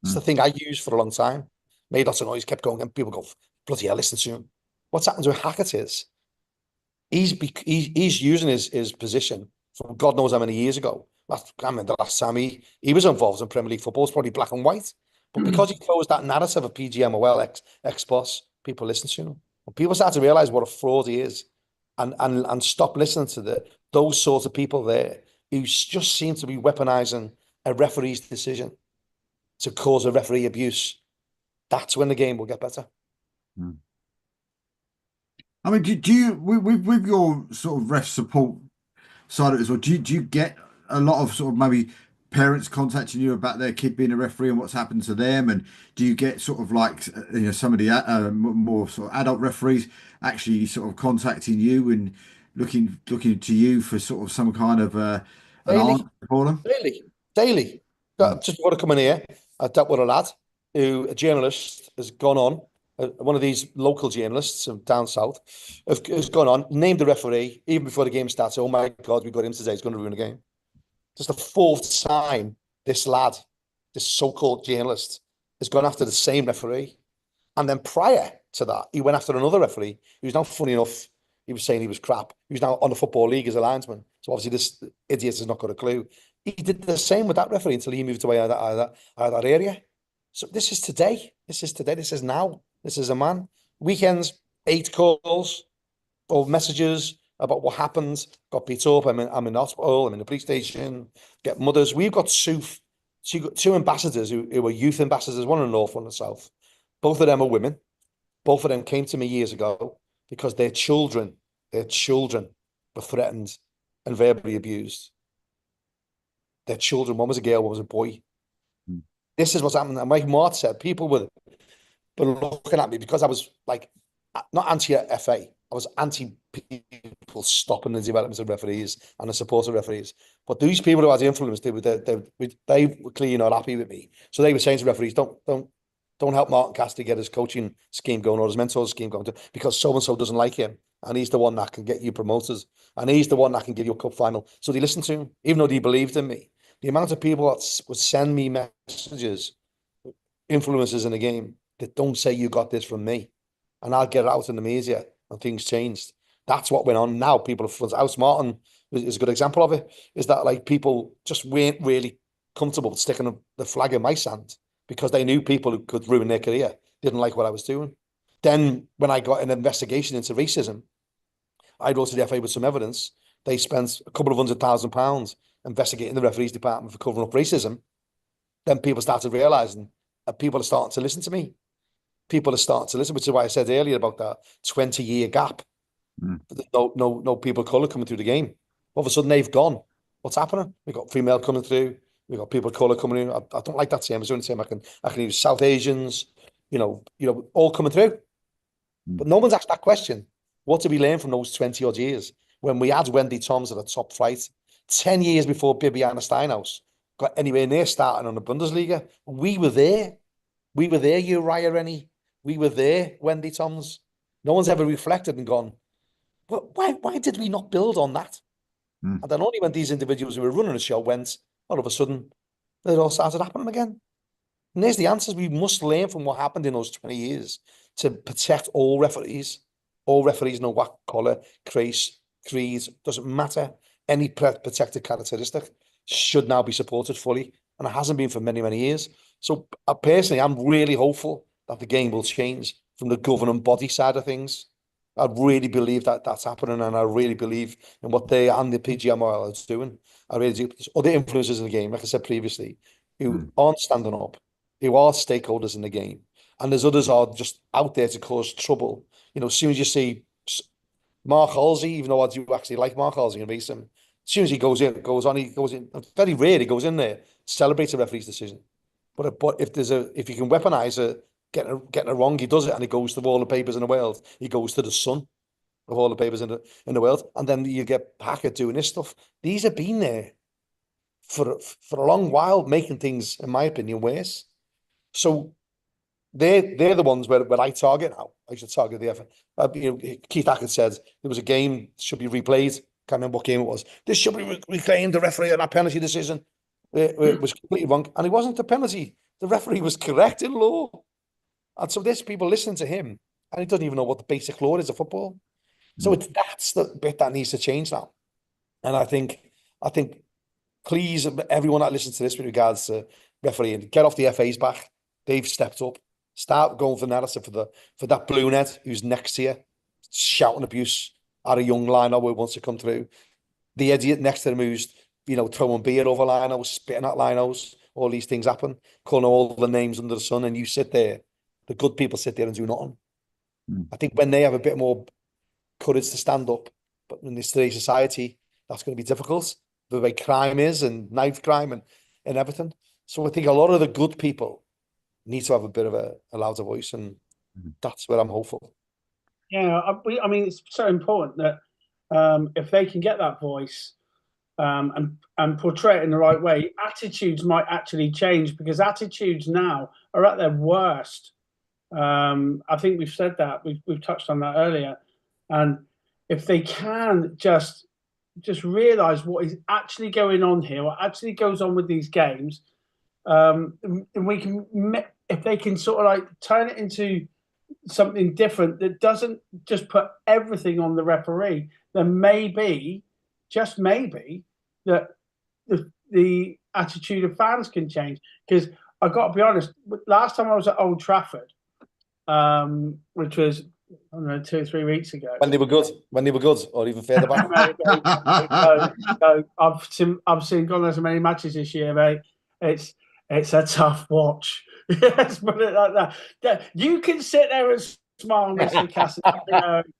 It's the thing I used for a long time. Made lots of noise, kept going, and people go, bloody hell, listen to him. What's happened to Hackett is he's using his position from God knows how many years ago. I mean, the last time he was involved in Premier League football was probably black and white. But because he closed that narrative of PGMOL ex-boss, people listen to him. When people start to realise what a fraud he is and stop listening to those sorts of people there who just seem to be weaponising a referee's decision to cause a referee abuse, that's when the game will get better. I mean, do you with your sort of ref support side of it as well, do you get a lot of sort of maybe parents contacting you about their kid being a referee and what's happened to them? And do you get sort of like, you know, some of the more sort of adult referees actually sort of contacting you and looking to you for sort of some kind of an answer for them? Daily. Just want to come in here. I dealt with a lad a journalist has gone on, one of these local journalists from down south, has gone on, named the referee even before the game starts. Oh my God, we got him today. He's going to ruin the game. Just the fourth time this lad, this so-called journalist, has gone after the same referee. And then prior to that, he went after another referee who's now, funny enough, he was saying he was crap. He was now on the Football League as a linesman. So obviously this idiot has not got a clue. He did the same with that referee until he moved away out of that area. So this is today. This is now. This is a man. Weekends, 8 calls or messages about what happened. Got beat up. I'm in hospital. I'm in the police station. Get mothers. We've got two ambassadors who were youth ambassadors, one in the north, one in the south. Both of them are women. Both of them came to me years ago because their children were threatened and verbally abused. Their children, one was a girl, one was a boy. This is what's happening. And like Mart said, people were looking at me because I was like, not anti-FA, I was anti-people stopping the development of referees and the support of referees. But these people who had influence, they were clearly not happy with me. So they were saying to referees, don't help Martin Cassidy get his coaching scheme going or his mentor scheme going, because so-and-so doesn't like him. And he's the one that can get you promoted. And he's the one that can give you a cup final. So they listened to him, even though they believed in me. The amount of people that would send me messages, influencers in the game, that don't say you got this from me. And I'll get it out in the media and things changed. That's what went on. Now people are House Martin is a good example of it, is that like people just weren't really comfortable with sticking the flag in my sand because they knew people who could ruin their career didn't like what I was doing. Then when I got an investigation into racism, I wrote to the FA with some evidence. They spent a couple of £100,000 investigating the referees department for covering up racism. Then people started realizing that people are starting to listen to me. People are starting to listen, which is why I said earlier about that 20-year gap. No people of colour coming through the game. All of a sudden they've gone. What's happening? We've got female coming through. We've got people of colour coming in. I don't like that term. It's the only term I can use. South Asians, you know, all coming through. But no one's asked that question. What did we learn from those 20 odd years when we had Wendy Toms at a top flight 10 years before Bibiana Steinhaus got anywhere near starting on the Bundesliga? We were there. We were there, Uriah Rennie. We were there, Wendy Toms. No one's ever reflected and gone, but why did we not build on that? And then only when these individuals who were running the show went, all of a sudden, it all started happening again. And there's the answers. We must learn from what happened in those 20 years to protect all referees. All referees know what colour, race, creed, doesn't matter. Any protected characteristic should now be supported fully. And it hasn't been for many, many years. So personally, I'm really hopeful that the game will change from the governing body side of things. I really believe that that's happening, and I really believe in what they and the PGMOL is doing. I really do. There's other influencers in the game, like I said previously, who aren't standing up, who are stakeholders in the game, and there's others are just out there to cause trouble. You know, as soon as you see Mark Halsey, even though I do actually like Mark Halsey and race him, as soon as he goes in, very rare he goes in there, celebrates a referee's decision. But if you can weaponize it, getting it wrong, he does it, and he goes to all the papers in the world. He goes to the Sun of all the papers in the world, and then you get Hackett doing this stuff. These have been there for a long while, making things, in my opinion, worse. So they're the ones where I target now. I should target the FA. Keith Hackett said there was a game should be replayed. Can't remember what game it was. This should be reclaimed. The referee on that penalty decision it was completely wrong, and it wasn't a penalty. The referee was correct in law, and so there's people listening to him, and he doesn't even know what the basic law is of football. So that's the bit that needs to change now. And I think, please, everyone that listens to this with regards to refereeing, get off the FA's back. They've stepped up. Start going for narrative for that blue net who's next to you, shouting abuse at a young liner who wants to come through. The idiot next to him who's, throwing beer over linos, spitting at linos. All these things happen, calling all the names under the sun, and you sit there. The good people sit there and do nothing. I think when they have a bit more courage to stand up, but in this today's society, that's going to be difficult. The way crime is, and knife crime, and everything. So I think a lot of the good people need to have a bit of a louder voice, and that's where I'm hopeful. Yeah, I mean, it's so important that if they can get that voice and portray it in the right way, attitudes might actually change, because attitudes now are at their worst. I think we've said that, we've touched on that earlier, and if they can just realize what is actually going on here, what actually goes on with these games, and we can, if they can sort of like turn it into something different that doesn't just put everything on the referee, then maybe, just maybe, that the attitude of fans can change. Because I've got to be honest, last time I was at Old Trafford, which was, I don't know, 2 or 3 weeks ago. When they were good, or even further back. So I've seen God knows how many matches this year, mate. It's a tough watch. Let's put it like that. You can sit there and smile, Mr. Cassidy.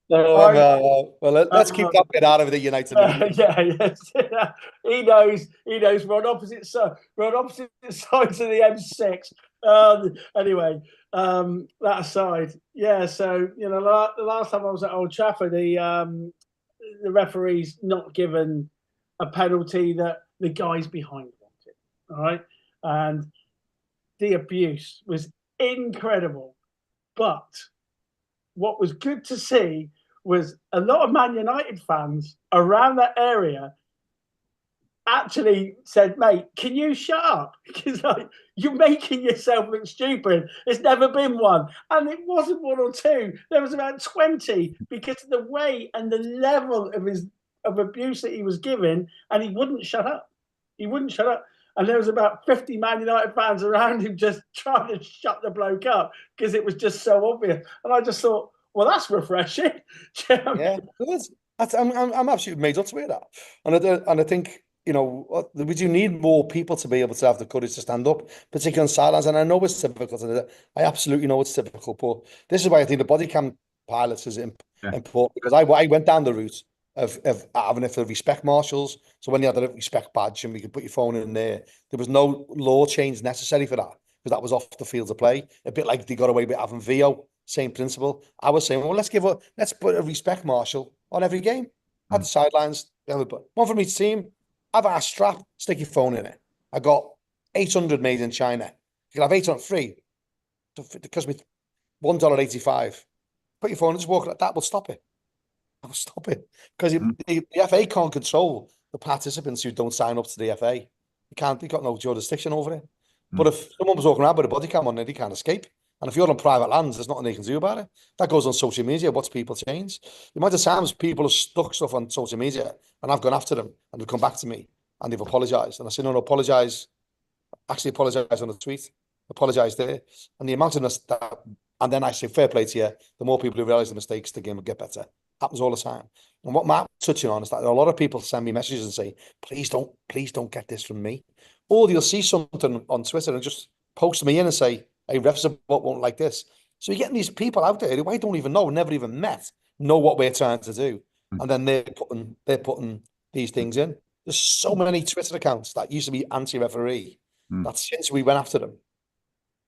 Well, let's keep that bit out of the United. Yeah. He knows. We're on opposite sides of the M6. Anyway, that aside, yeah. So the last time I was at Old Trafford, the referee's not given a penalty that the guys behind wanted. All right, and the abuse was incredible. But what was good to see was a lot of Man United fans around that area actually said, "Mate, can you shut up? Because you're making yourself look stupid. It's never been one." And it wasn't 1 or 2. There was about 20, because of the way and the level of abuse that he was given, and he wouldn't shut up. And there was about 50 Man United fans around him just trying to shut the bloke up, because it was just so obvious. And I just thought, well, that's refreshing. Yeah, I'm absolutely made up to hear that. And I think, we do need more people to be able to have the courage to stand up, particularly on sidelines. And I know it's difficult. I absolutely know it's difficult. But this is why I think the body cam pilots is important, because I went down the route of having it for respect marshals. So when you had a respect badge and we could put your phone in there was no law change necessary for that, because that was off the field of play. A bit like they got away with having VO, same principle. I was saying, well, let's put a respect marshal on every game at the sidelines. One from each team. Have a strap, stick your phone in it. I got 800 made in China. You can have 800 free. It cost me $1.85. Put your phone in, just walk like that. Will stop it. That will stop it, because the FA can't control the participants who don't sign up to the FA. They got no jurisdiction over it. But if someone was walking around with a body cam on it, he can't escape. And if you're on private lands, there's nothing they can do about it. That goes on social media. What's people change? The amount of times people have stuck stuff on social media, and I've gone after them, and they've come back to me, and they've apologised. And I said, no, apologise. Actually apologise on the tweet. Apologise there. And the amount of that, and then I say, fair play to you. The more people who realise the mistakes, the game will get better. Happens all the time. And what Matt's touching on is that a lot of people send me messages and say, please don't get this from me. Or you'll see something on Twitter and just post me in and say, hey, Ref Support won't like this. So you're getting these people out there who I don't even know, never even met, know what we're trying to do. And then they're putting these things in. There's so many Twitter accounts that used to be anti-referee that since we went after them,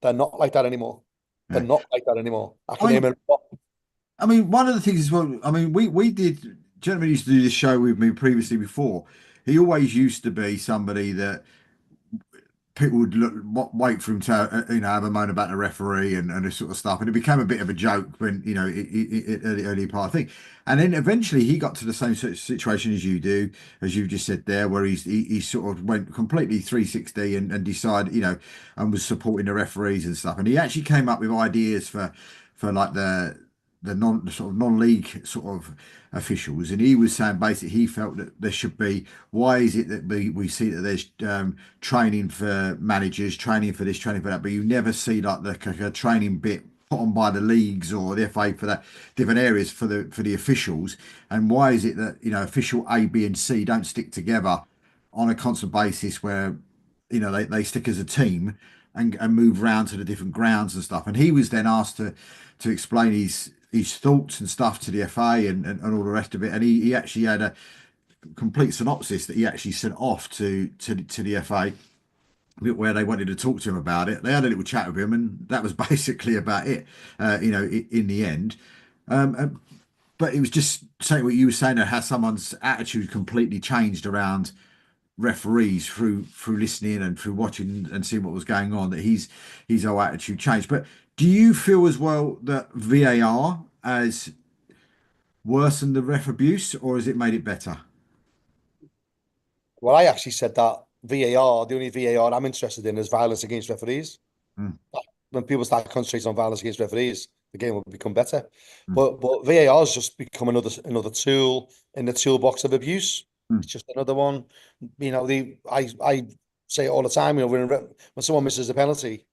they're not like that anymore. They're not like that anymore. I mean, one of the things as well, I mean, we did, gentlemen used to do this show with me previously before. He always used to be somebody that people would wait for him to have a moan about the referee and this sort of stuff, and it became a bit of a joke when early part, I think. And then eventually he got to the same sort of situation as you do, as you just said there, where he sort of went completely 360 and decided, and was supporting the referees and stuff. And he actually came up with ideas for like the sort of non-league sort of officials, and he was saying basically he felt that there should be, why is it that we see that there's training for managers, training for this, training for that, but you never see like the training bit put on by the leagues or the FA for that different areas for the officials? And why is it that official A, B and C don't stick together on a constant basis where they stick as a team and move around to the different grounds and stuff? And he was then asked to explain his thoughts and stuff to the FA and all the rest of it. And he actually had a complete synopsis that he actually sent off to the FA, where they wanted to talk to him about it. They had a little chat with him, and that was basically about it, in the end. But it was just saying what you were saying, how someone's attitude completely changed around referees through listening and through watching and seeing what was going on, that his whole attitude changed. But do you feel as well that VAR has worsened the ref abuse, or has it made it better? Well, I actually said that VAR, the only VAR I'm interested in is violence against referees. When people start concentrating on violence against referees, the game will become better. But VAR has just become another tool in the toolbox of abuse. It's just another one. I say it all the time. When someone misses a penalty,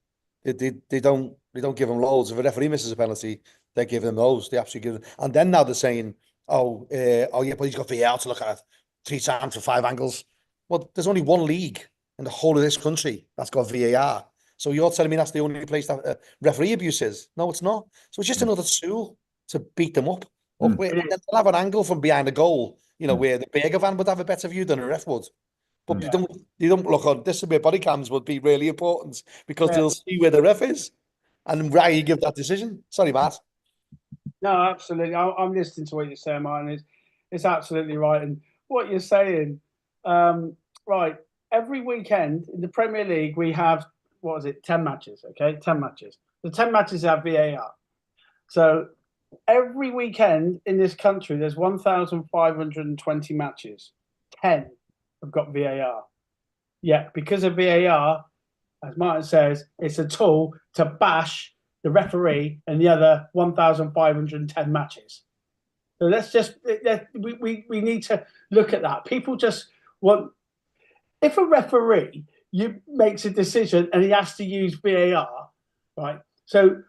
they don't give them loads. If a referee misses a penalty, they give them loads. They absolutely give them. And then now they're saying, oh yeah, but he's got VAR to look at 3 times for 5 angles. Well, there's only one league in the whole of this country that's got VAR. So you're telling me that's the only place that referee abuse is? No, it's not. So it's just another tool to beat them up. They'll have an angle from behind the goal, where the Berger van would have a better view than a ref would. But they don't look on this. Where body cams would be really important, because they'll see where the ref is and why you give that decision. Sorry, Matt. No, absolutely. I'm listening to what you're saying, Martin. It's absolutely right. And what you're saying, right, every weekend in the Premier League, we have, 10 matches, okay? 10 matches. The 10 matches have VAR. So every weekend in this country, there's 1,520 matches. 10 have got VAR. Yeah, because of VAR, as Martin says, it's a tool to bash the referee and the other 1,510 matches. So we need to look at that. People just want, if a referee makes a decision and he has to use VAR, right? So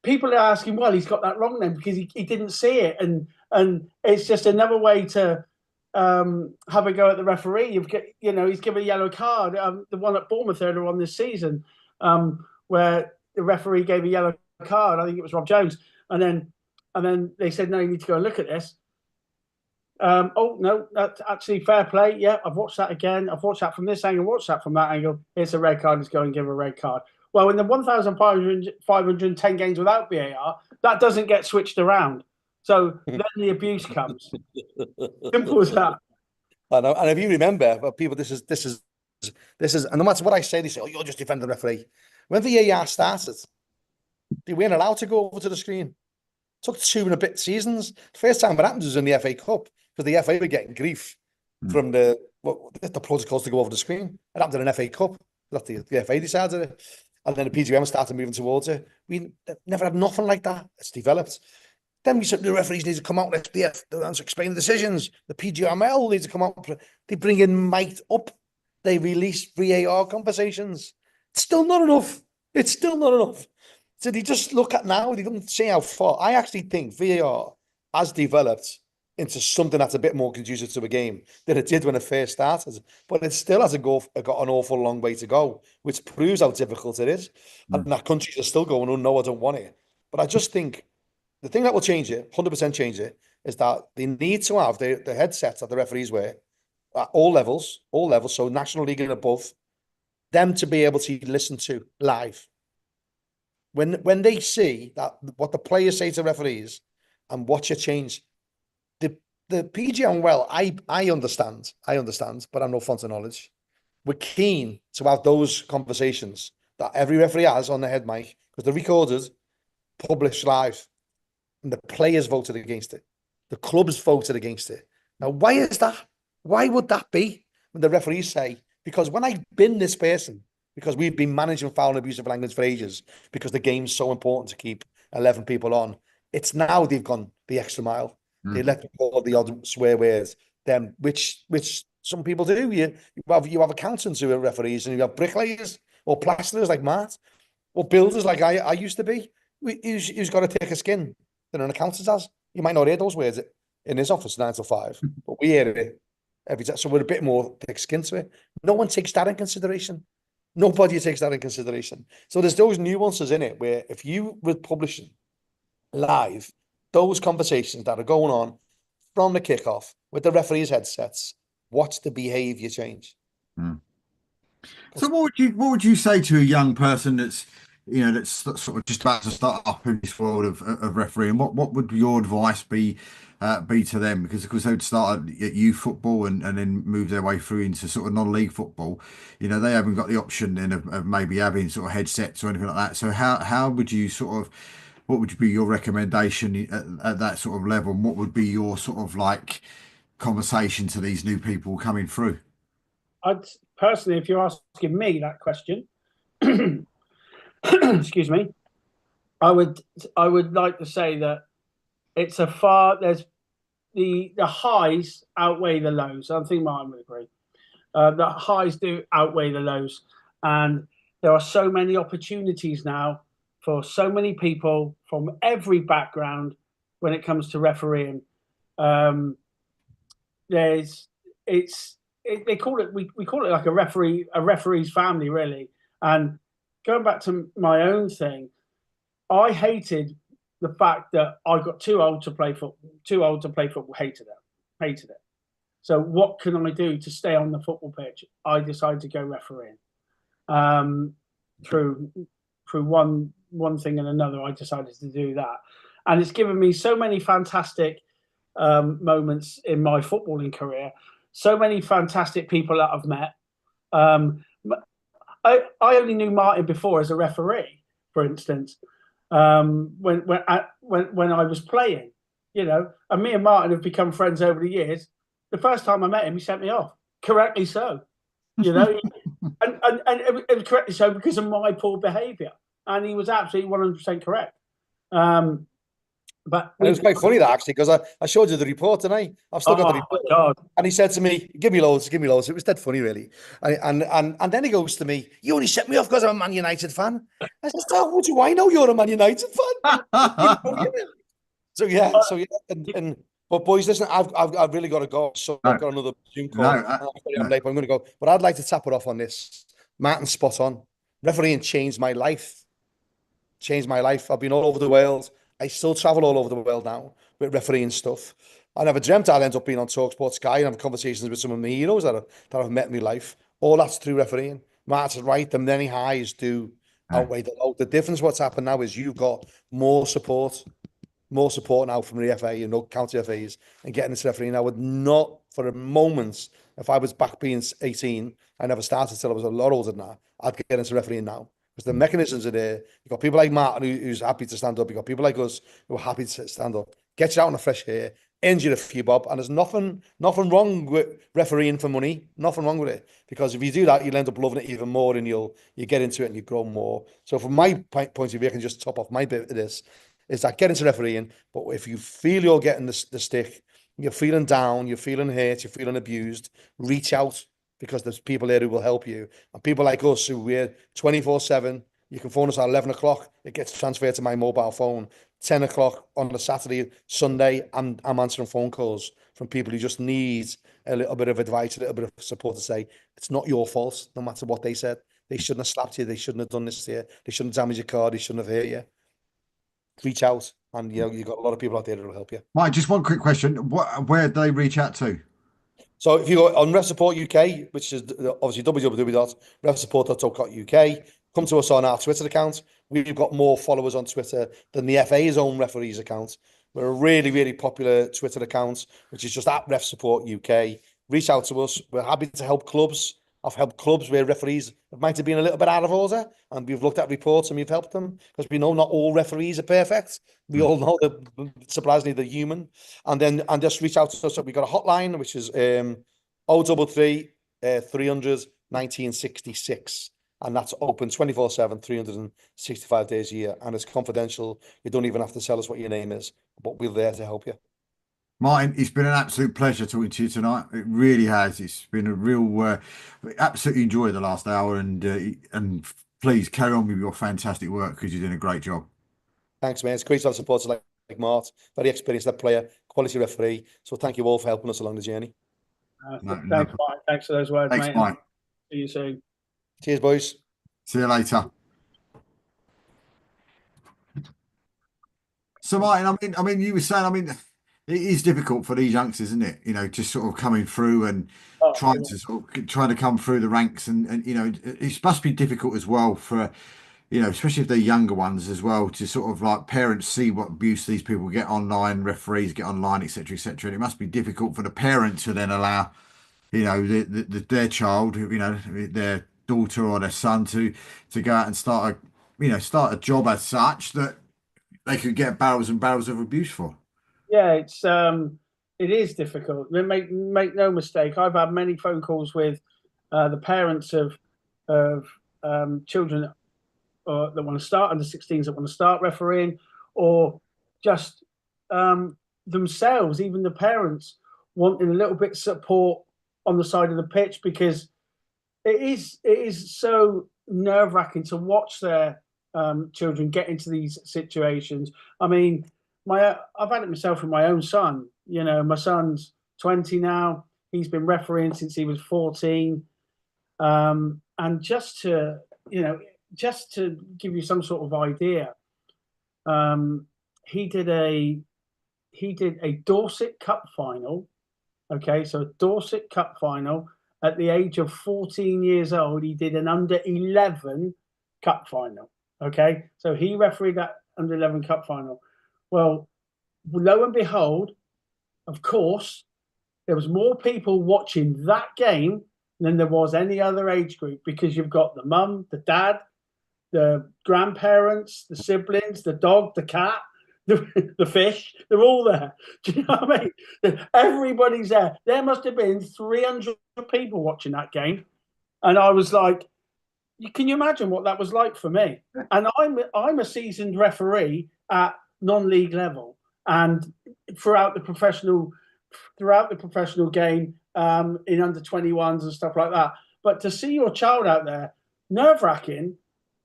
people are asking, well, he's got that wrong then because he didn't see it, and it's just another way to have a go at the referee. He's given a yellow card. The one at Bournemouth earlier on this season, where the referee gave a yellow card. I think it was Rob Jones, and then they said, no, you need to go and look at this. Oh no, that's actually fair play. Yeah, I've watched that again. I've watched that from this angle, watched that from that angle. It's a red card. Let's go and give a red card. Well, in the 1,510 games without VAR, that doesn't get switched around. So then the abuse comes. Simple as that. I know. And if you remember, people, this is, and no matter what I say, they say, oh, you're just defending the referee. When VAR started, they weren't allowed to go over to the screen. It took 2 and a bit seasons. The first time it happened was in the FA Cup, because the FA were getting grief from the protocols to go over the screen. It happened in an FA Cup. The FA decided it. And then the PGM started moving towards it. We never had nothing like that. It's developed. Then we said the referees need to come out. Let's explain the decisions. The PGML needs to come out. They bring in Mike up. They release VAR conversations. It's still not enough. It's still not enough. So they just look at now. They don't see how far. I actually think VAR has developed into something that's a bit more conducive to a game than it did when it first started. But it still has got an awful long way to go, which proves how difficult it is. And that countries are still going, oh, no, I don't want it. But I just think the thing that will change it, 100% change it, is that they need to have the headsets that the referees wear at all levels, so National League and above, them to be able to listen to live. When they see that what the players say to referees and watch it change, the PGM, well, I understand, but I'm no font of knowledge. we're keen to have those conversations that every referee has on the head mic, because they're recorded, published live, and the players voted against it. The clubs voted against it. Now, why is that? Why would that be? When the referees say, because when I've been this person, because we've been managing foul and abusive language for ages, because the game's so important to keep 11 people on, it's now they've gone the extra mile. They let them call the odd swear words, them, which some people do. You have accountants who are referees, and you have bricklayers or plasterers like Matt, or builders like I used to be. Who's got to take a skin than an accountant has. You might not hear those words in his office 9 to 5, but we hear it every time. So we're a bit more thick skin to it. No one takes that in consideration. Nobody takes that in consideration. So there's those nuances in it where if you were publishing live those conversations that are going on from the kickoff with the referees' headsets, what's the behaviour change? So what would you say to a young person that's sort of just about to start up in this world of refereeing? What would your advice be to them? Because of course they'd start at youth football and then move their way through into sort of non-league football. They haven't got the option then of maybe having sort of headsets or anything like that. So how would you what would be your recommendation at that sort of level? And what would be your sort of like conversation to these new people coming through? I'd personally, if you're asking me that question, excuse me, I would like to say that there's the highs outweigh the lows. I think Martin would agree. The highs do outweigh the lows, and there are so many opportunities now for so many people from every background when it comes to refereeing. They call it we call it like a referee's family, really. And going back to my own thing, I hated the fact that I got too old to play football. Hated it. So what can I do to stay on the football pitch? I decided to go refereeing. Through one thing and another, I decided to do that, and it's given me so many fantastic moments in my footballing career. So many fantastic people that I've met. I only knew Martin before as a referee, for instance. When I was playing, and me and Martin have become friends over the years. The first time I met him, he sent me off, correctly so, and it was correctly so because of my poor behaviour, and he was absolutely 100% correct. But it was quite funny that actually, because I showed you the report tonight. I've still got the report. God. And he said to me, give me loads. It was dead funny, really. And then he goes to me, you only set me off because I'm a Man United fan. I said, how do I know you're a Man United fan? So yeah. But boys, listen, I've really got to go. So I've got another Zoom call. I'm late, but I'm going to go. But I'd like to tap it off on this. Martin's spot on. Refereeing changed my life. I've been all over the world. I still travel all over the world now with refereeing stuff. I never dreamt I'd end up being on TalkSport Sky and have conversations with some of my heroes that I've met in my life. All that's through refereeing. Martin's right. The many highs do outweigh the low. The difference what's happened now is you've got more support now from the FA, county FAs, and getting into refereeing. I would not for a moment, if I was back being 18, I never started till I was a lot older than that, I'd get into refereeing now. Because the mechanisms are there. You've got people like Martin who's happy to stand up. You've got people like us who are happy to stand up. Get you out in the fresh air, earns you a few bob, and there's nothing wrong with refereeing for money. Nothing wrong with it. Because if you do that, you'll end up loving it even more, and you get into it and you grow more. So from my point of view, I can just top off my bit of this, is that get into refereeing, but if you feel you're getting the stick, you're feeling down, you're feeling hurt, you're feeling abused, reach out, because there's people there who will help you. And people like us who we're 24/7, you can phone us at 11 o'clock, it gets transferred to my mobile phone. 10 o'clock on a Saturday, Sunday, I'm answering phone calls from people who just need a little bit of advice, a little bit of support to say, it's not your fault, no matter what they said. They shouldn't have slapped you, they shouldn't have done this to you, they shouldn't have damaged your car, they shouldn't have hurt you. Reach out, and you've got a lot of people out there that will help you. Mike, just one quick question. Where do they reach out to? So if you go on Ref Support UK, which is obviously www.refsupport.co.uk, come to us on our Twitter account. We've got more followers on Twitter than the FA's own referees account. We're a really, really popular Twitter account, which is just at Ref Support UK. Reach out to us. We're happy to help clubs I've helped clubs where referees might have been a little bit out of order, and we've looked at reports and we've helped them, because we know not all referees are perfect. We all know that, surprisingly, they're human. And just reach out to us. We've got a hotline, which is 033 300 1966. And that's open 24/7, 365 days a year. And it's confidential. You don't even have to tell us what your name is, but we're there to help you. Martin, it's been an absolute pleasure talking to you tonight. It really has. It's been a real, absolutely enjoyed the last hour, and please carry on with your fantastic work, because you're doing a great job. Thanks, man. It's great to have supporters like Mart, very experienced player, quality referee. So thank you all for helping us along the journey. Thanks, Mike. Thanks for those words, Thanks, mate. Mike. See you soon. Cheers, boys. See you later. So, Martin, I mean, you were saying, I mean, it is difficult for these youngsters, isn't it? You know, just sort of coming through and trying to come through the ranks, and you know, it must be difficult as well for, you know, especially if they're younger ones as well, to sort of like parents see what abuse these people get online, referees get online, etc., etc. And it must be difficult for the parent to then allow, you know, their child, you know, their daughter or their son to go out and start a job as such that they could get barrels and barrels of abuse for. Yeah, it is difficult. Make no mistake. I've had many phone calls with the parents of children that want to start, under 16s that want to start refereeing, or just themselves, even the parents wanting a little bit of support on the side of the pitch, because it is so nerve-wracking to watch their children get into these situations. I mean, I've had it myself with my own son. You know, my son's 20 now. He's been refereeing since he was 14. And just to give you some sort of idea, he did a Dorset Cup final. Okay, so a Dorset Cup final at the age of 14 years old. He did an under 11 cup final. Okay, so he refereed that under 11 cup final. Well, lo and behold, of course, there was more people watching that game than there was any other age group, because you've got the mum, the dad, the grandparents, the siblings, the dog, the cat, the fish. They're all there. Do you know what I mean? Everybody's there. There must have been 300 people watching that game. And I was like, can you imagine what that was like for me? And I'm a seasoned referee at non-league level and throughout the professional game, in under 21s and stuff like that. But to see your child out there, nerve-wracking,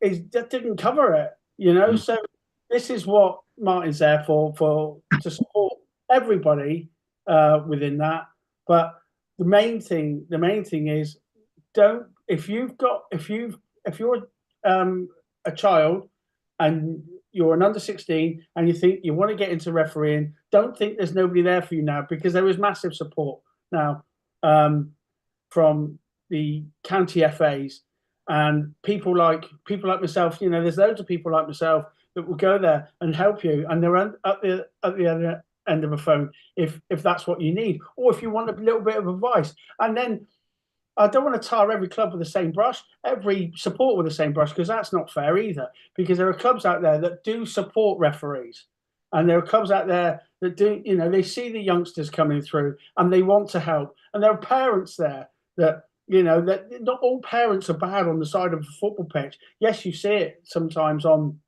that didn't cover it, you know. So this is what Martin's there for to support everybody within that. But the main thing is, if you're a child and you're an under 16 and you think you want to get into refereeing, don't think there's nobody there for you now, because there is massive support now from the county FAs and people like myself. You know, there's loads of people like myself that will go there and help you, and they're at the other end of a phone if that's what you need, or if you want a little bit of advice. And then I don't want to tar every club with the same brush, every support with the same brush, because that's not fair either. Because there are clubs out there that do support referees, and there are clubs out there that do, you know, they see the youngsters coming through and they want to help. And there are parents there that, you know, that not all parents are bad on the side of a football pitch. Yes, you see it sometimes on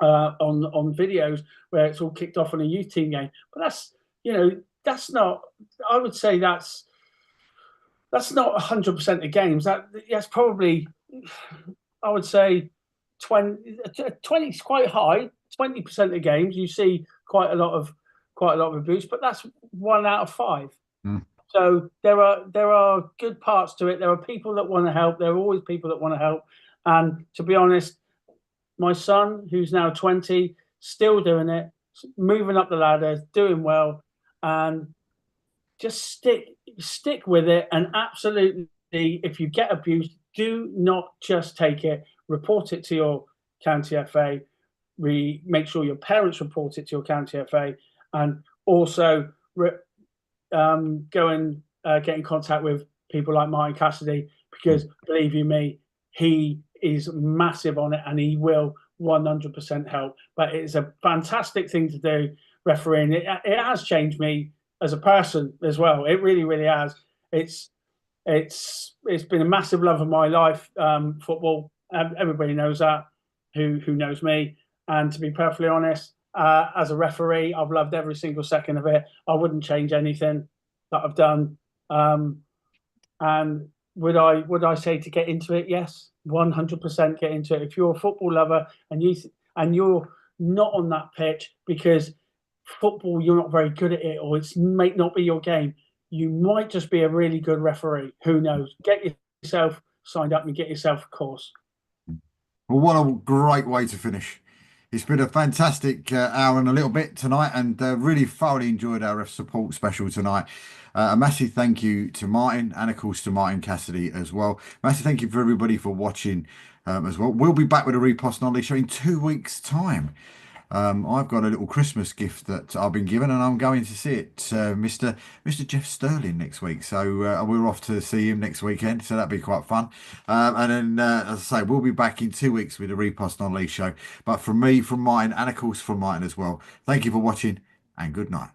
videos where it's all kicked off on a youth team game, but that's not. I would say that's not 100% of games. That's probably, I would say, 20 is quite high. 20% of games you see quite a lot of abuse, but that's 1 out of 5. So there are good parts to it. There are people that want to help. There are always people that want to help. And to be honest, my son, who's now 20, still doing it, moving up the ladder, doing well, and just stick with it. And absolutely, if you get abused, do not just take it. Report it to your county FA. Make sure your parents report it to your county FA, and also go and get in contact with people like Martin Cassidy, because believe you me, he is massive on it and he will 100% help. But it's a fantastic thing to do, refereeing. It has changed me as a person as well. It really, really has. It's been a massive love of my life, football. Everybody knows that, who knows me. And to be perfectly honest, as a referee, I've loved every single second of it. I wouldn't change anything that I've done. And would I say to get into it? Yes, 100% get into it. If you're a football lover and you're not on that pitch because football you're not very good at it, or it might not be your game, you might just be a really good referee. Who knows? Get yourself signed up and get yourself a course. Well, what a great way to finish. It's been a fantastic hour and a little bit tonight, and really thoroughly enjoyed our ref support special tonight. A massive thank you to Martin, and of course to Martin Cassidy as well. Massive thank you for everybody for watching as well. We'll be back with a Repost Knowledge show in 2 weeks' time. I've got a little Christmas gift that I've been given, and I'm going to see it, Mr. Jeff Sterling next week. So we're off to see him next weekend, so that'll be quite fun. And then, as I say, we'll be back in 2 weeks with a Repost Knowledge show. But from me, from Martin, and of course from Martin as well, thank you for watching, and good night.